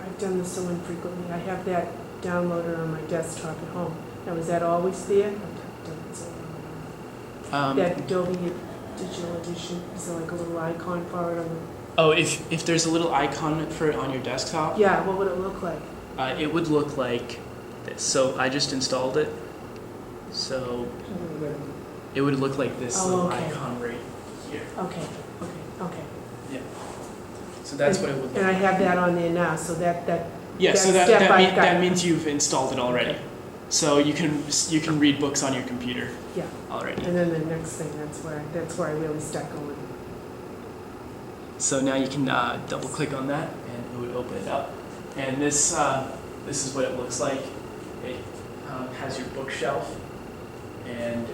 S3: I've done this so infrequently. I have that downloader on my desktop at home. Now, is that always there? I've done it so long. That Adobe Digital Edition, is there like a little icon for it on the...
S1: Oh, if there's a little icon for it on your desktop,
S3: Yeah, what would it look like?
S1: it would look like this. So I just installed it. So it would look like this little
S3: okay.
S1: icon right here.
S3: Okay.
S1: Yeah. So that's what it would look
S3: And I
S1: like.
S3: have that on there now, so that
S1: Yeah, so
S3: that step I've got.
S1: that means you've installed it already.
S3: Okay.
S1: So you can read books on your computer
S3: Yeah.
S1: already.
S3: And then the next thing, that's where I really start going.
S1: So now you can double click on that and it would open it up. And this is what it looks like. It has your bookshelf, and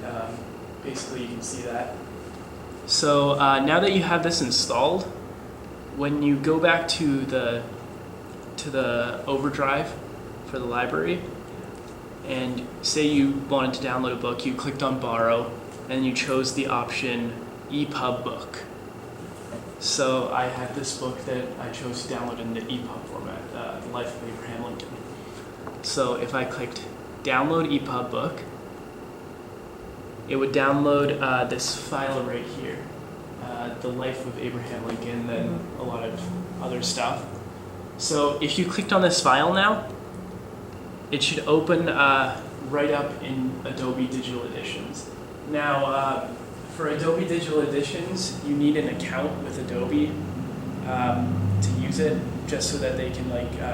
S1: basically you can see that. So now that you have this installed, when you go back to the Overdrive for the library, and say you wanted to download a book, you clicked on borrow, and you chose the option EPUB book. So I have this book that I chose to download in the EPUB format, The Life of Abraham Lincoln. So if I clicked download EPUB book, it would download this file right here, The Life of Abraham Lincoln, and a lot of other stuff. So if you clicked on this file now, it should open right up in Adobe Digital Editions. Now, for Adobe Digital Editions, you need an account with Adobe to use it, just so that they can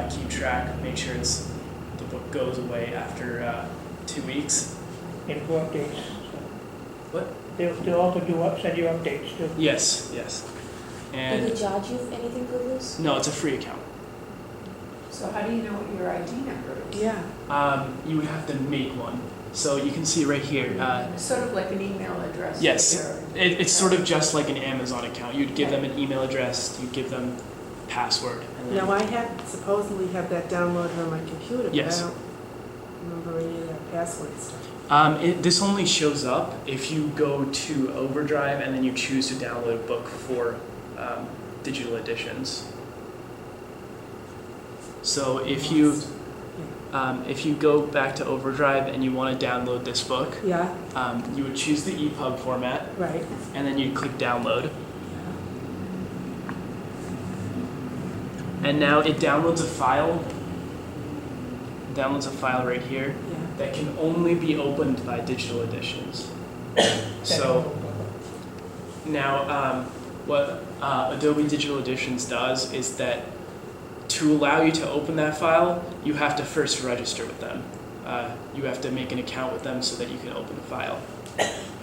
S1: keep track, make sure the book goes away after 2 weeks.
S5: And for updates.
S1: What?
S5: They'll also send you updates too.
S1: Yes.
S2: Do
S1: And
S2: they charge you anything for this?
S1: no, it's a free account.
S4: So how do you know what your ID number is?
S3: Yeah.
S1: You would have to make one. So you can see right here.
S4: Sort of like an email address.
S1: Yes,
S4: or-
S1: it's sort of just like an Amazon account. You'd give them an email address, you'd give them a password. And then
S3: Now, I supposedly have that downloaded on my computer, but
S1: Yes.
S3: I don't remember any of that password stuff.
S1: This only shows up if you go to Overdrive and then you choose to download a book for digital editions. So if you go back to Overdrive and you want to download this book,
S3: Yeah,
S1: you would choose the EPUB format
S3: right.
S1: and then you'd click download. And now it downloads a file. Downloads a file right here
S3: Yeah.
S1: that can only be opened by digital editions. So now what Adobe Digital Editions does is that to allow you to open that file, you have to first register with them. You have to make an account with them so that you can open the file.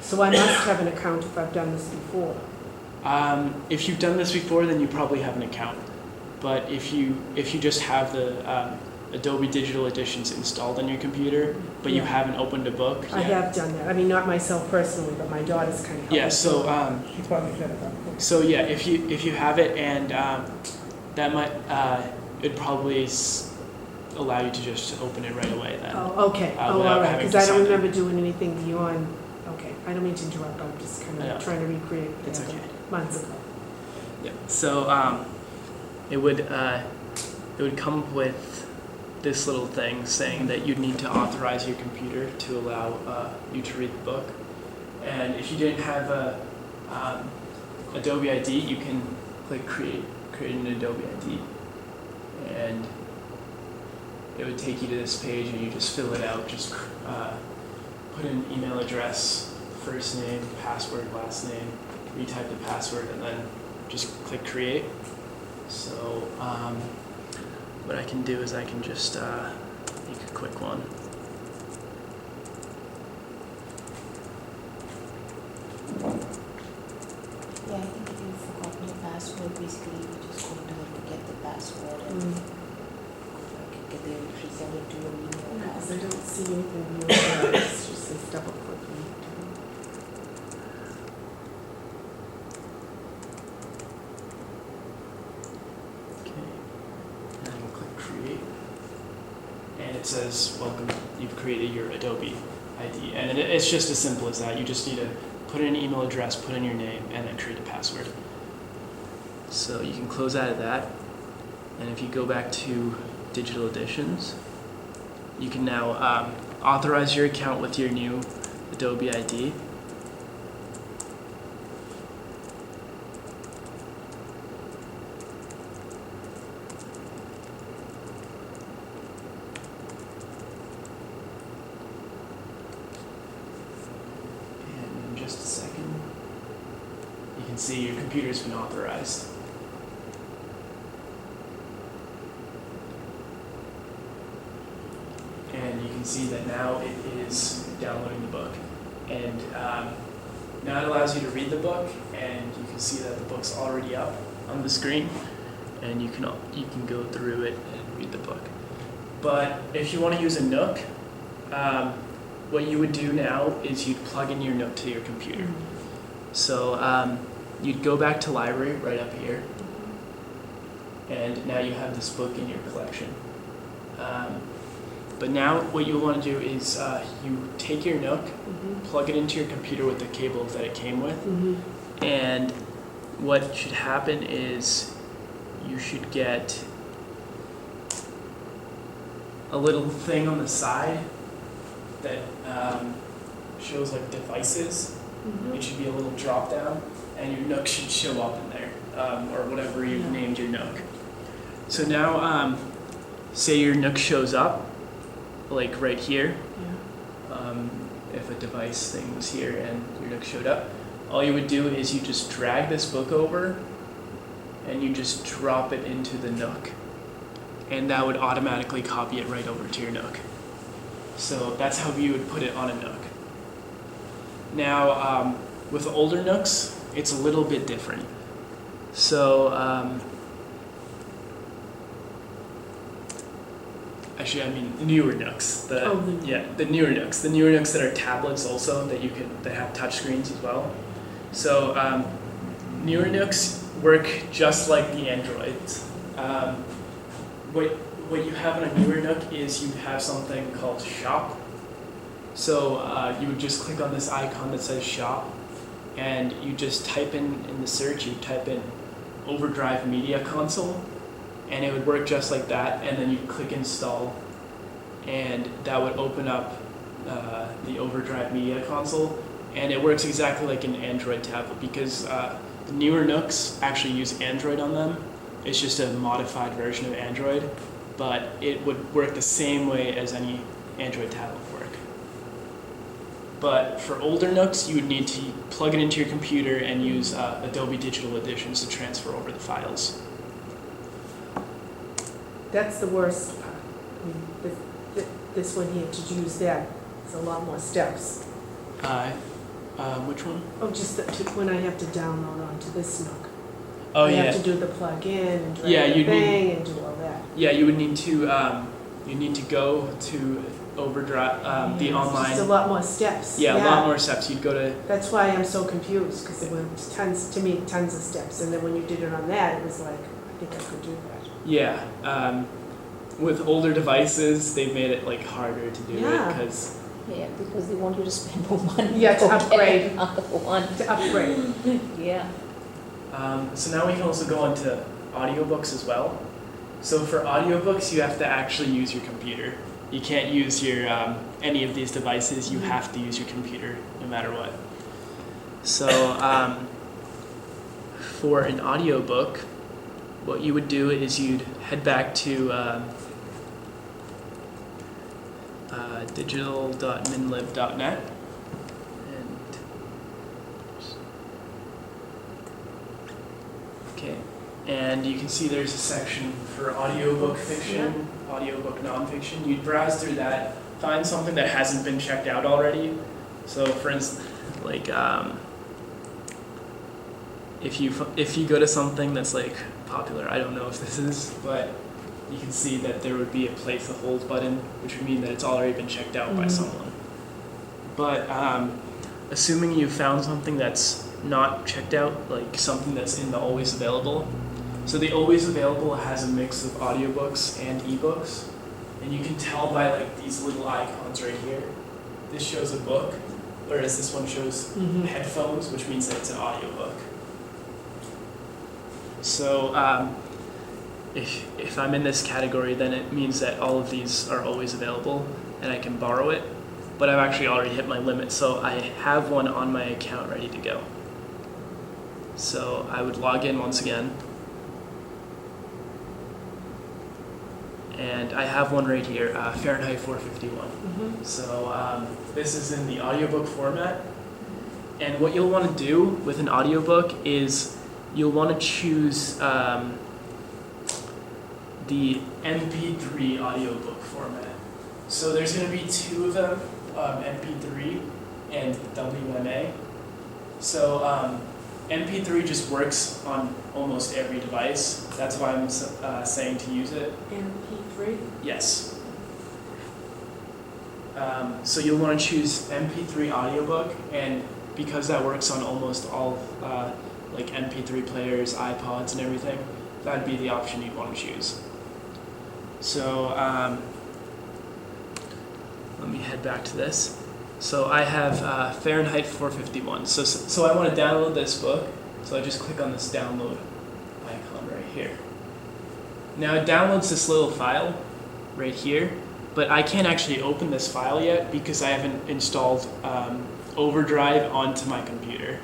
S3: So I must have an account if I've done this before.
S1: If you've done this before, then you probably have an account. But if you just have the Adobe Digital Editions installed on your computer, but you
S3: Yeah.
S1: haven't opened a book,
S3: I have done that. I mean, not myself personally, but my daughter's kind of helped.
S1: Yeah.
S3: me.
S1: So
S5: She probably set it up.
S1: So yeah, if you have it, and that might it'd probably allow you to just open it right away then.
S3: Oh, okay. Oh,
S1: without
S3: all right,
S1: having
S3: because
S1: to
S3: I don't
S1: sign in.
S3: remember doing anything beyond, okay, I don't mean to interrupt, I'm just kind
S1: I know.
S3: of trying to recreate what
S1: It's
S3: happened
S1: okay.
S3: months ago.
S1: Yeah. So it would come with this little thing saying that you'd need to authorize your computer to allow you to read the book. And if you didn't have a Adobe ID, you can click create an Adobe ID, and it would take you to this page, and you just fill it out. Just put in email address, first name, password, last name, retype the password, and then just click create. So what I can do is I can just make a quick one.
S2: Yeah, I think if you've forgotten your password, basically you just go to get the password and get the resend it to your email
S3: Because I
S2: account.
S3: don't see anything beyond that, it's just this double click.
S1: Okay. And I can click create. And it says, welcome, you've created your Adobe ID. And it's just as simple as that. You just need to put in an email address, put in your name, and then create a password. So you can close out of that. And if you go back to Digital Editions, you can now authorize your account with your new Adobe ID. And in just a second, you can see your computer's been authorized. And you can see that now it is downloading the book. And Now it allows you to read the book, and you can see that the book's already up on the screen, and you can go through it and read the book. But if you want to use a Nook, what you would do now is you'd plug in your Nook to your computer. So you'd go back to library right up here, and now you have this book in your collection. But now what you want to do is you take your Nook, plug it into your computer with the cable that it came with, and what should happen is you should get a little thing on the side that shows like devices. It should be a little drop down, and your Nook should show up in there, or whatever you've named your Nook. So now, say your Nook shows up, like right here. If a device thing was here and your Nook showed up, all you would do is you just drag this book over, and you just drop it into the Nook, and that would automatically copy it right over to your Nook. So that's how you would put it on a Nook. Now, with older Nooks, it's a little bit different. So, actually, I mean newer Nooks. The newer Nooks. The newer Nooks that are tablets also that have touchscreens as well. So, newer Nooks work just like the Androids. What you have on a newer Nook is you have something called Shop. So you would just click on this icon that says Shop, and you just type in the search, you type in Overdrive Media Console, and it would work just like that, and then you'd click Install, and that would open up the Overdrive Media Console, and it works exactly like an Android tablet because the newer Nooks actually use Android on them. It's just a modified version of Android, but it would work the same way as any Android tablet would work. But for older Nooks, you would need to plug it into your computer and use Adobe Digital Editions to transfer over the files.
S3: That's the worst part. I mean, this one here, to use that, it's a lot more steps.
S1: Which one?
S3: Oh, just when I have to download onto this Nook.
S1: Oh,
S3: I
S1: yeah.
S3: have to do the plug-in and drag the thing and do all that.
S1: Yeah, you would need to go to Overdrive, the online.
S3: It's just a lot more steps.
S1: Yeah, a lot more steps. You'd go to.
S3: That's why I'm so confused, because it was tons of steps. And then when you did it on that, it was like, I think I could do that.
S1: Yeah, with older devices, they've made it like harder to do it because.
S2: Yeah, because they want you to spend more money.
S3: Yeah, to
S2: get
S3: upgrade.
S2: another one.
S3: To upgrade.
S2: Yeah.
S1: So now we can also go into audiobooks as well. So for audiobooks, you have to actually use your computer. You can't use your any of these devices. You have to use your computer no matter what. So for an audiobook, what you would do is you'd head back to digital.minlib.net. And you can see there's a section for audiobook fiction, audiobook nonfiction. You'd browse through that, find something that hasn't been checked out already. So for instance, like if you go to something that's like popular, I don't know if this is, but you can see that there would be a place to hold button, which would mean that it's already been checked out by someone. But assuming you found something that's not checked out, like something that's in the always available. So the always available has a mix of audiobooks and eBooks, and you can tell by like these little icons right here. This shows a book, whereas this one shows headphones, which means that it's an audiobook. So if I'm in this category, then it means that all of these are always available, and I can borrow it. But I've actually already hit my limit, so I have one on my account ready to go. So I would log in once again. And I have one right here, Fahrenheit 451. So this is in the audiobook format. And what you'll want to do with an audiobook is you'll want to choose the MP3 audiobook format. So there's going to be two of them, MP3 and WMA. So MP3 just works on almost every device. That's why I'm saying to use it.
S3: MP3?
S1: Yes. So you'll want to choose MP3 audiobook, and because that works on almost all like MP3 players, iPods, and everything, that'd be the option you'd want to choose. So let me head back to this. So I have Fahrenheit 451. So I want to download this book. So I just click on this download icon right here. Now it downloads this little file right here, but I can't actually open this file yet because I haven't installed Overdrive onto my computer.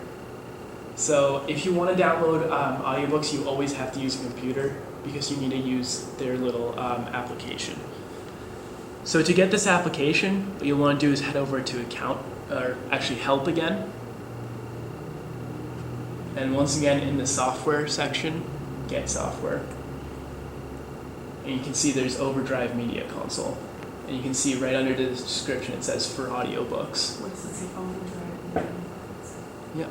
S1: So if you want to download audiobooks, you always have to use a computer because you need to use their little application. So to get this application, what you'll want to do is head over to account, or actually help again. And once again in the software section, get software. And you can see there's Overdrive Media Console. And you can see right under the description it says for audiobooks.
S3: What's it say? Overdrive.
S1: Yep.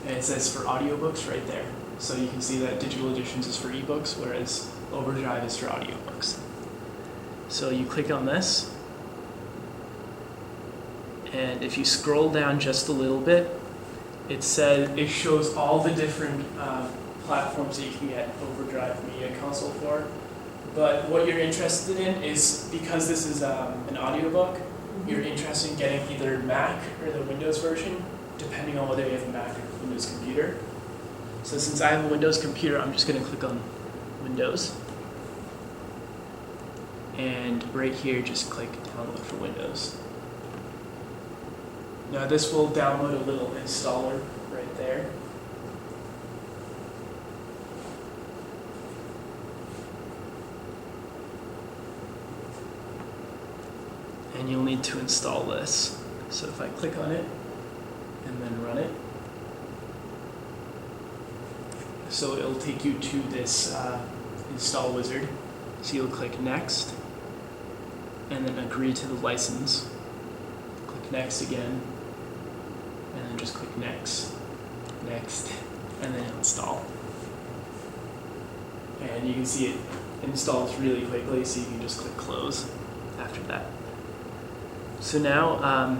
S1: And it says for audiobooks right there. So you can see that digital editions is for ebooks, whereas Overdrive is for audiobooks. So you click on this, and if you scroll down just a little bit, it shows all the different platforms that you can get Overdrive Media Console for. But what you're interested in is, because this is an audiobook, you're interested in getting either Mac or the Windows version, depending on whether you have a Mac or Windows computer. So since I have a Windows computer, I'm just going to click on Windows. And right here, just click download for Windows. Now this will download a little installer right there. And you'll need to install this. So if I click on it and then run it, so it'll take you to this install wizard. So you'll click next, and then agree to the license. Click next again, and then just click next, and then install. And you can see it installs really quickly, so you can just click close after that. So now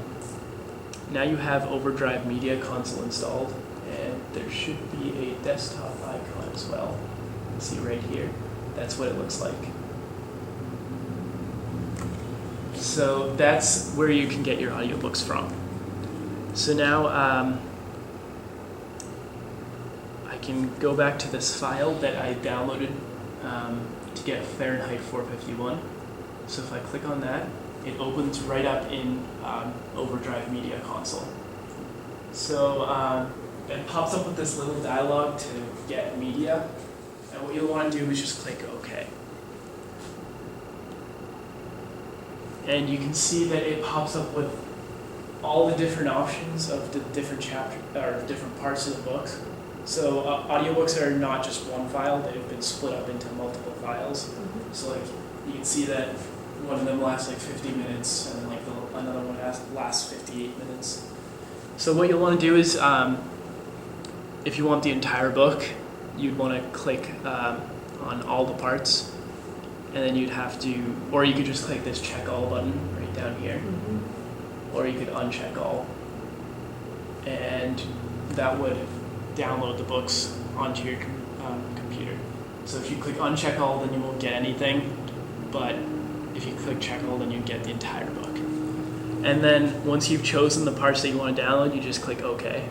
S1: you have Overdrive Media Console installed, and there should be a desktop icon as well. You can see right here. That's what it looks like. So that's where you can get your audiobooks from. So now I can go back to this file that I downloaded to get Fahrenheit 451. So if I click on that, it opens right up in Overdrive Media Console. So it pops up with this little dialog to get media. And what you'll want to do is just click OK. And you can see that it pops up with all the different options of the different chapters or different parts of the books. So audiobooks are not just one file; they've been split up into multiple files. So like you can see that one of them lasts like 50 minutes, and then like another one lasts 58 minutes. So what you'll want to do is, if you want the entire book, you'd want to click on all the parts, and then you'd have to, or you could just click this check all button right down here, or you could uncheck all, and that would download the books onto your computer. So if you click uncheck all, then you won't get anything, but if you click check all, then you get the entire book. And then once you've chosen the parts that you want to download, you just click OK.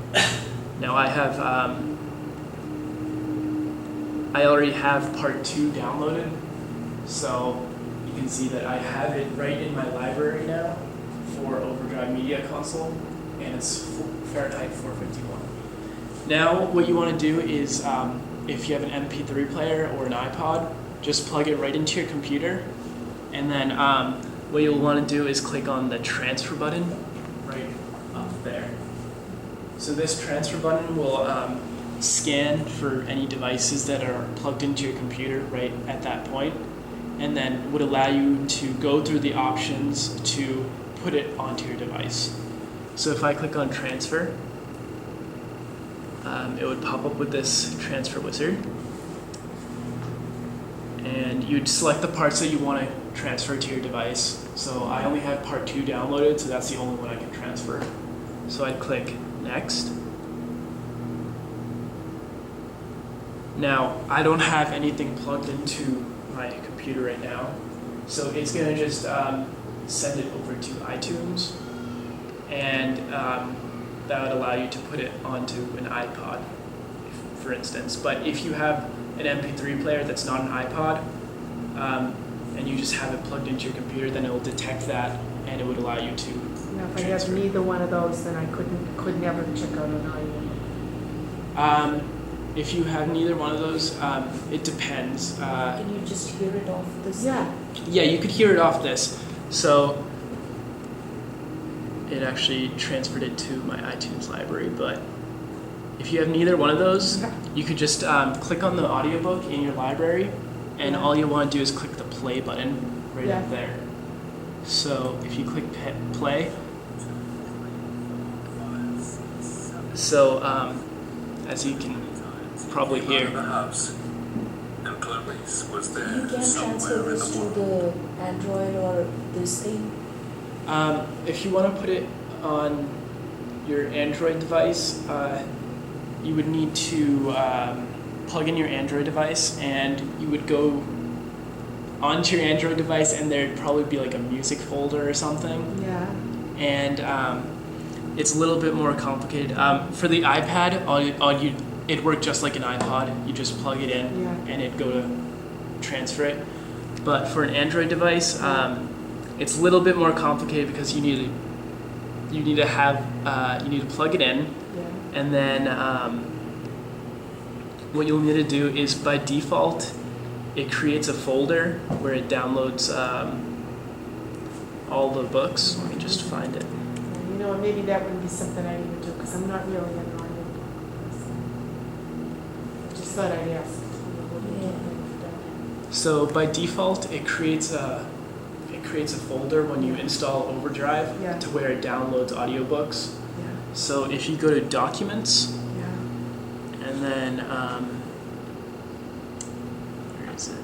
S1: Now I have, I already have part 2 downloaded, so you can see that I have it right in my library now for Overdrive Media Console, and it's Fahrenheit 451. Now what you want to do is, if you have an MP3 player or an iPod, just plug it right into your computer, and then what you'll want to do is click on the transfer button right up there. So this transfer button will scan for any devices that are plugged into your computer right at that point, and then would allow you to go through the options to put it onto your device. So if I click on transfer, it would pop up with this transfer wizard. And you'd select the parts that you want to transfer to your device. So I only have part 2 downloaded, so that's the only one I can transfer. So I'd click next. Now, I don't have anything plugged into my computer right now, so it's going to just send it over to iTunes, and that would allow you to put it onto an iPod, for instance. But if you have an MP3 player that's not an iPod, and you just have it plugged into your computer, then it will detect that, and it would allow you to
S3: Now, if I have
S1: transfer.
S3: neither one of those, then I could never check out an audiobook.
S1: If you have neither one of those, it depends.
S2: Can you just hear it off this?
S3: Yeah,
S1: Yeah, you could hear it off this. So it actually transferred it to my iTunes library, but if you have neither one of those, you could just click on the audiobook in your library, and all you want to do is click the play button right up there. So if you click play, so as you can probably hear,
S2: You can transfer this to the Android or this thing.
S1: if you want to put it on your Android device, you would need to plug in your Android device, and you would go onto your Android device, and there'd probably be like a music folder or something.
S3: yeah.
S1: And it's a little bit more complicated. For the iPad, it worked just like an iPod. You just plug it in,
S3: Yeah.
S1: and it'd go to transfer it. But for an Android device, it's a little bit more complicated because you need to plug it in,
S3: Yeah.
S1: and then what you'll need to do is, by default, it creates a folder where it downloads all the books. Let me just find it.
S3: You know, maybe that wouldn't be something I need to do, because I'm not really an audiobook person. I just thought I'd ask.
S1: So by default, it creates a folder when you install Overdrive
S3: Yeah.
S1: to where it downloads audiobooks.
S3: Yeah,
S1: So if you go to Documents,
S3: yeah.
S1: and then where is it?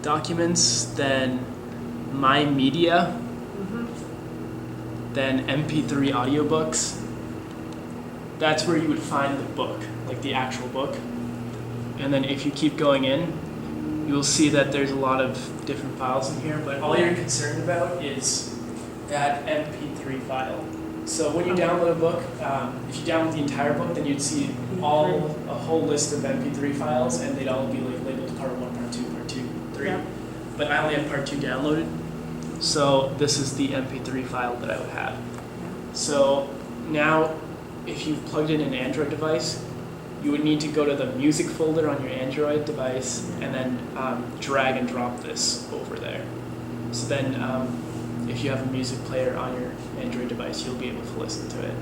S1: Documents, then My Media, then MP3 audiobooks. That's where you would find the book, like the actual book. And then if you keep going in, you will see that there's a lot of different files in here, but all you're concerned about is that MP3 file. So when you download a book, if you download the entire book, then you'd see a whole list of MP3 files, and they'd all be like labeled part 1, part 2, part 2, 3.
S3: Yeah.
S1: But I only have part 2 downloaded, so this is the MP3 file that I would have. So now, if you've plugged in an Android device, you would need to go to the music folder on your Android device and then drag and drop this over there. So then if you have a music player on your Android device, you'll be able to listen to it.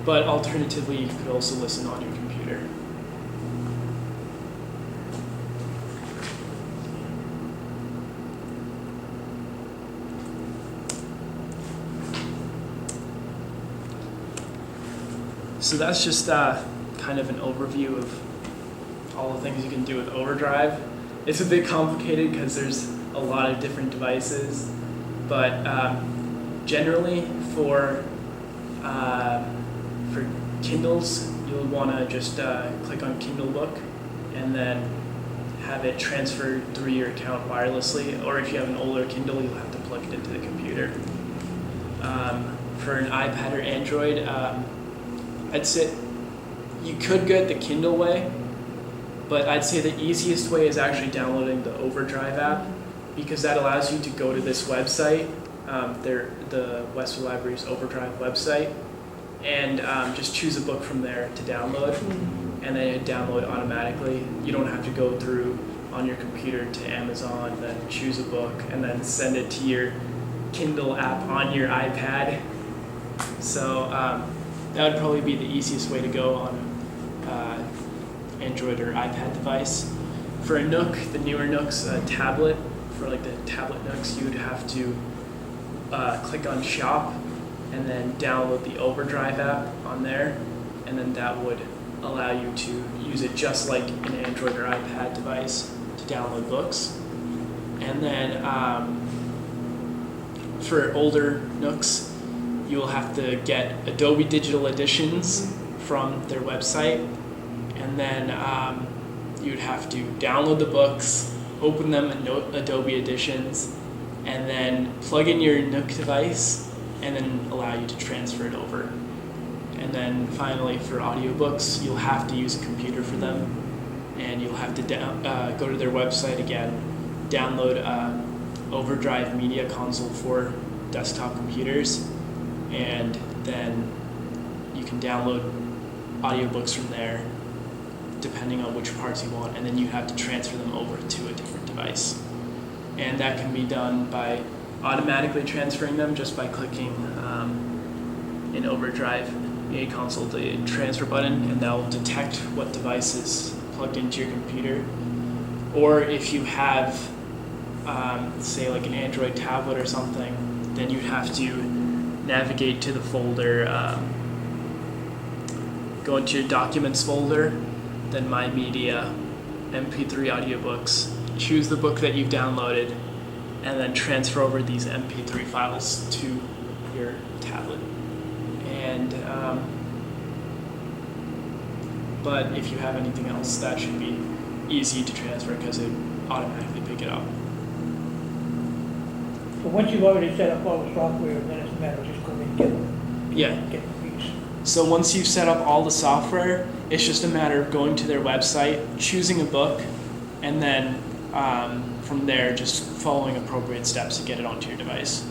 S1: But alternatively, you could also listen on your computer. So that's just kind of an overview of all the things you can do with Overdrive. It's a bit complicated because there's a lot of different devices, but generally for Kindles, you'll want to just click on Kindle Book and then have it transferred through your account wirelessly, or if you have an older Kindle, you'll have to plug it into the computer. For an iPad or Android, I'd say you could go the Kindle way, but I'd say the easiest way is actually downloading the Overdrive app, because that allows you to go to this website, the Westwood Library's Overdrive website, and just choose a book from there to download, and then it download automatically. You don't have to go through on your computer to Amazon, then choose a book, and then send it to your Kindle app on your iPad. So that would probably be the easiest way to go on Android or iPad device. For a Nook, the newer Nooks, tablet, for like the tablet Nooks, you would have to click on Shop and then download the Overdrive app on there, and then that would allow you to use it just like an Android or iPad device to download books. And then for older Nooks, you'll have to get Adobe Digital Editions from their website, and then you'd have to download the books, open them in Adobe Editions, and then plug in your Nook device, and then allow you to transfer it over. And then finally, for audiobooks, you'll have to use a computer for them, and you'll have to go to their website again, download Overdrive Media Console for desktop computers, and then you can download audiobooks from there, depending on which parts you want, and then you have to transfer them over to a different device. And that can be done by automatically transferring them just by clicking in Overdrive Media Console the transfer button, and that'll detect what device is plugged into your computer. Or if you have, say, like an Android tablet or something, then you'd have to navigate to the folder, go into your Documents folder, then My Media, MP3 Audiobooks, choose the book that you've downloaded, and then transfer over these MP3 files to your tablet. And but if you have anything else, that should be easy to transfer because it automatically pick it up.
S5: So once you've already set up all the software, then it's a matter of just going and get the piece.
S1: So once you've set up all the software, it's just a matter of going to their website, choosing a book, and then from there just following appropriate steps to get it onto your device.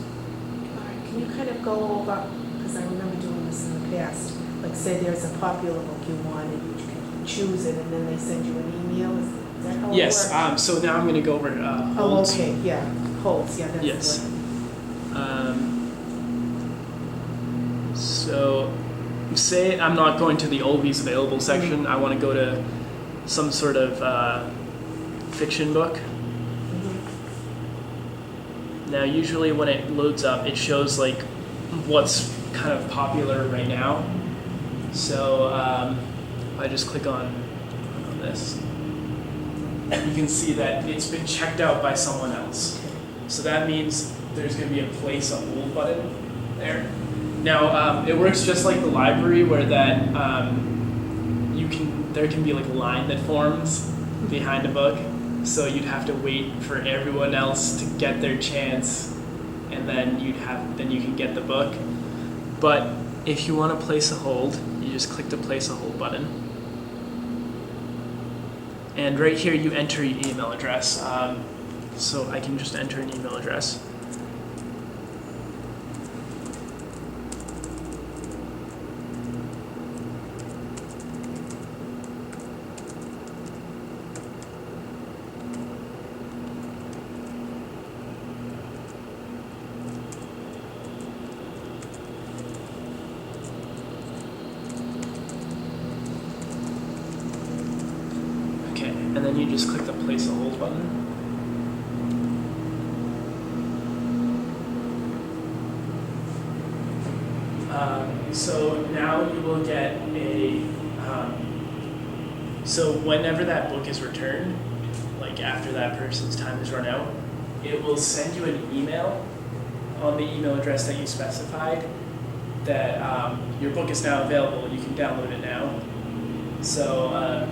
S3: Can you kind of go over, because I remember doing this in the past, like say there's a popular book you want and you can choose it and then they send you an email, is that how it
S1: Yes,
S3: works?
S1: so now I'm going to go over holds.
S3: Oh, okay, yeah, holds, yeah, that's
S1: Yes.
S3: the word.
S1: So say I'm not going to the Always Available section, I want to go to some sort of fiction book. Now usually when it loads up, it shows like what's kind of popular right now. So if I just click on this, you can see that it's been checked out by someone else. So that means there's going to be a place a hold button there. Now it works just like the library, where that there can be like a line that forms behind a book. So you'd have to wait for everyone else to get their chance, and then you can get the book. But if you want to place a hold, you just click the place a hold button. And right here you enter your email address. So I can just enter an email address. And then you just click the place a hold button. So now you will get so whenever that book is returned, like after that person's time is run out, it will send you an email on the email address that you specified that your book is now available, you can download it now. So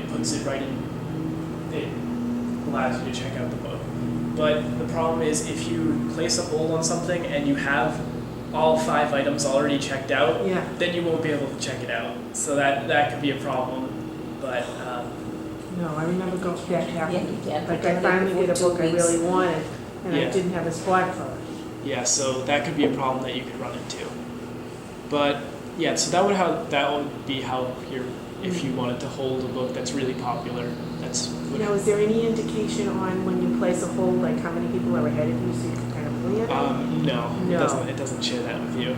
S1: puts it right in, it allows you to check out the book. But the problem is if you place a hold on something and you have all 5 items already checked out, then you won't be able to check it out. So that could be a problem. But
S3: no, I remember that happened.
S2: Yeah,
S3: like I finally did a book I really wanted and I didn't have a spot for it.
S1: Yeah, so that could be a problem that you could run into. But yeah, so that would be how if you wanted to hold a book that's really popular, that's what.
S3: Now, is there any indication on when you place a hold, like how many people are ahead of you, so you can kind of plan?
S1: No. It doesn't share that with you.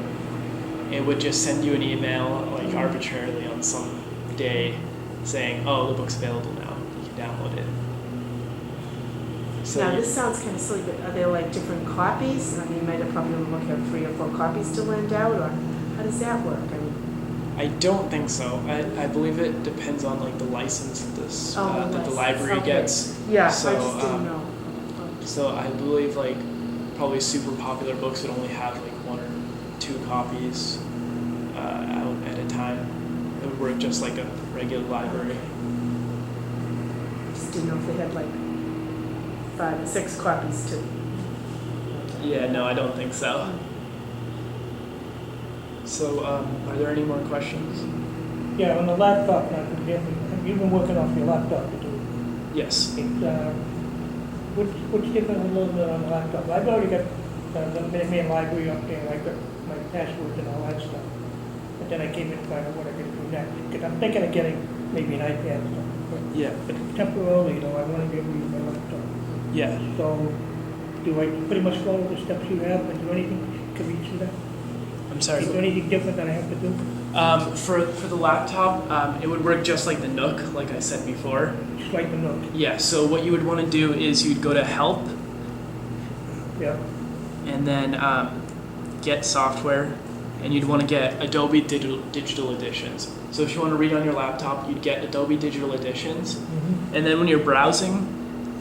S1: It would just send you an email, like arbitrarily on some day, saying, "Oh, the book's available now. You can download it." So
S3: Now,
S1: you-
S3: this sounds kind of silly, but are there like different copies? I mean, you might have probably only have 3 or 4 copies to lend out, or how does that work? I mean,
S1: I don't think so. I believe it depends on like the license that this
S3: Oh,
S1: that the
S3: license,
S1: library
S3: okay.
S1: gets.
S3: yeah,
S1: So,
S3: I just didn't
S1: um,
S3: know.
S1: So I believe like probably super popular books would only have like 1 or 2 copies out at a time. It would work just like a regular library.
S3: I just didn't know if they had like 5 or 6 copies to.
S1: Yeah, no, I don't think so. So are there any more questions?
S5: Yeah, on the laptop, now, you've been working off your laptop to do
S1: Yes.
S5: it. What's different a little bit on the laptop? I've already got the main library up there, I got my passwords and all that stuff. But then I came in to find out what I could do next. Because I'm thinking of getting maybe an iPad or something.
S1: Yeah.
S5: But temporarily, I want to be able to use my laptop.
S1: Yeah.
S5: So, do I pretty much follow the steps you have, and do anything to reach that?
S1: I'm sorry.
S5: Is there anything different that I have to do?
S1: For the laptop, it would work just like the Nook, like I said before.
S5: Just like the note?
S1: Yeah. So what you would want to do is you'd go to Help,
S5: Yeah.
S1: and then get software, and you'd want to get Adobe Digital Editions. So if you want to read on your laptop, you'd get Adobe Digital Editions,
S5: Mm-hmm.
S1: and then when you're browsing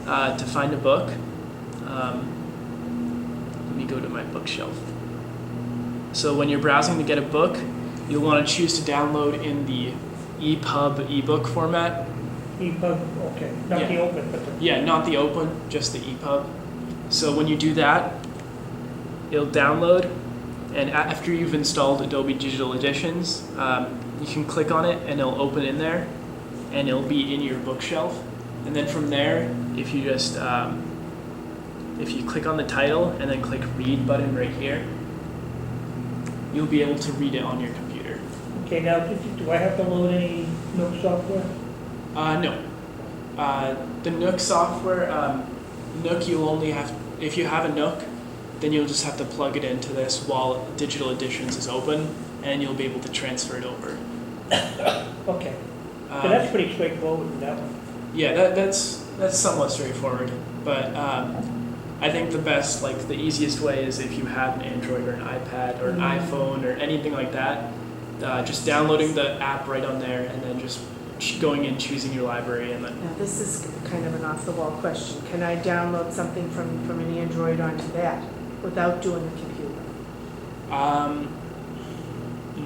S1: to find a book, let me go to my bookshelf. So when you're browsing to get a book, you'll want to choose to download in the EPUB ebook format.
S5: EPUB, okay, not the
S1: Yeah.
S5: open, but the,
S1: Yeah, not the open, just the EPUB. So when you do that, it'll download, and after you've installed Adobe Digital Editions, you can click on it and it'll open in there, and it'll be in your bookshelf. And then from there, if you just if you click on the title and then click Read button right here, you'll be able to read it on your computer.
S5: okay, now, do I have to load any Nook software?
S1: No. The Nook software, Nook you'll only have, if you have a Nook, then you'll just have to plug it into this while Digital Editions is open, and you'll be able to transfer it over.
S5: Okay, so that's pretty straightforward with that one.
S1: Yeah, that's somewhat straightforward, but I think the best, like the easiest way is if you have an Android or an iPad or an iPhone or anything like that, just downloading the app right on there and then just going in, choosing your library, and then
S3: Now, this is kind of an off-the-wall question. Can I download something from an Android onto that without doing the computer?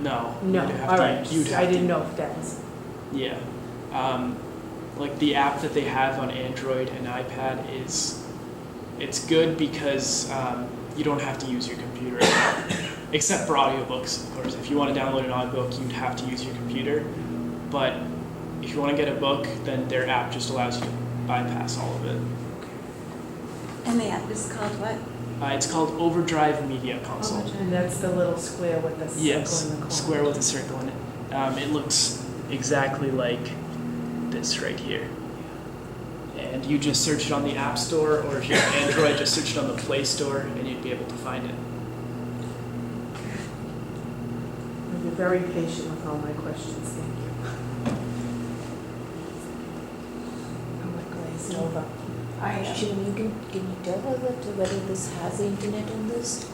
S1: no.
S3: No,
S1: You'd have
S3: all
S1: to-
S3: right.
S1: you'd have
S3: I
S1: to-
S3: didn't know if that's.
S1: Yeah. Like the app that they have on Android and iPad it's good because you don't have to use your computer at all. Except for audiobooks, of course. If you want to download an audiobook, you'd have to use your computer. But if you want to get a book, then their app just allows you to bypass all of it.
S7: And the app is called what?
S1: It's called Overdrive Media Console.
S3: And that's the little square with the circle
S1: Yes,
S3: in the corner.
S1: square with a circle in it. It looks exactly like this right here. And you just search it on the App Store, or if you have Android, just search it on the Play Store, and you'd be able to find it.
S3: You're very patient with all my questions, thank you. I'm like glazed over.
S2: Shivam, can you tell her that whether this has the internet on this?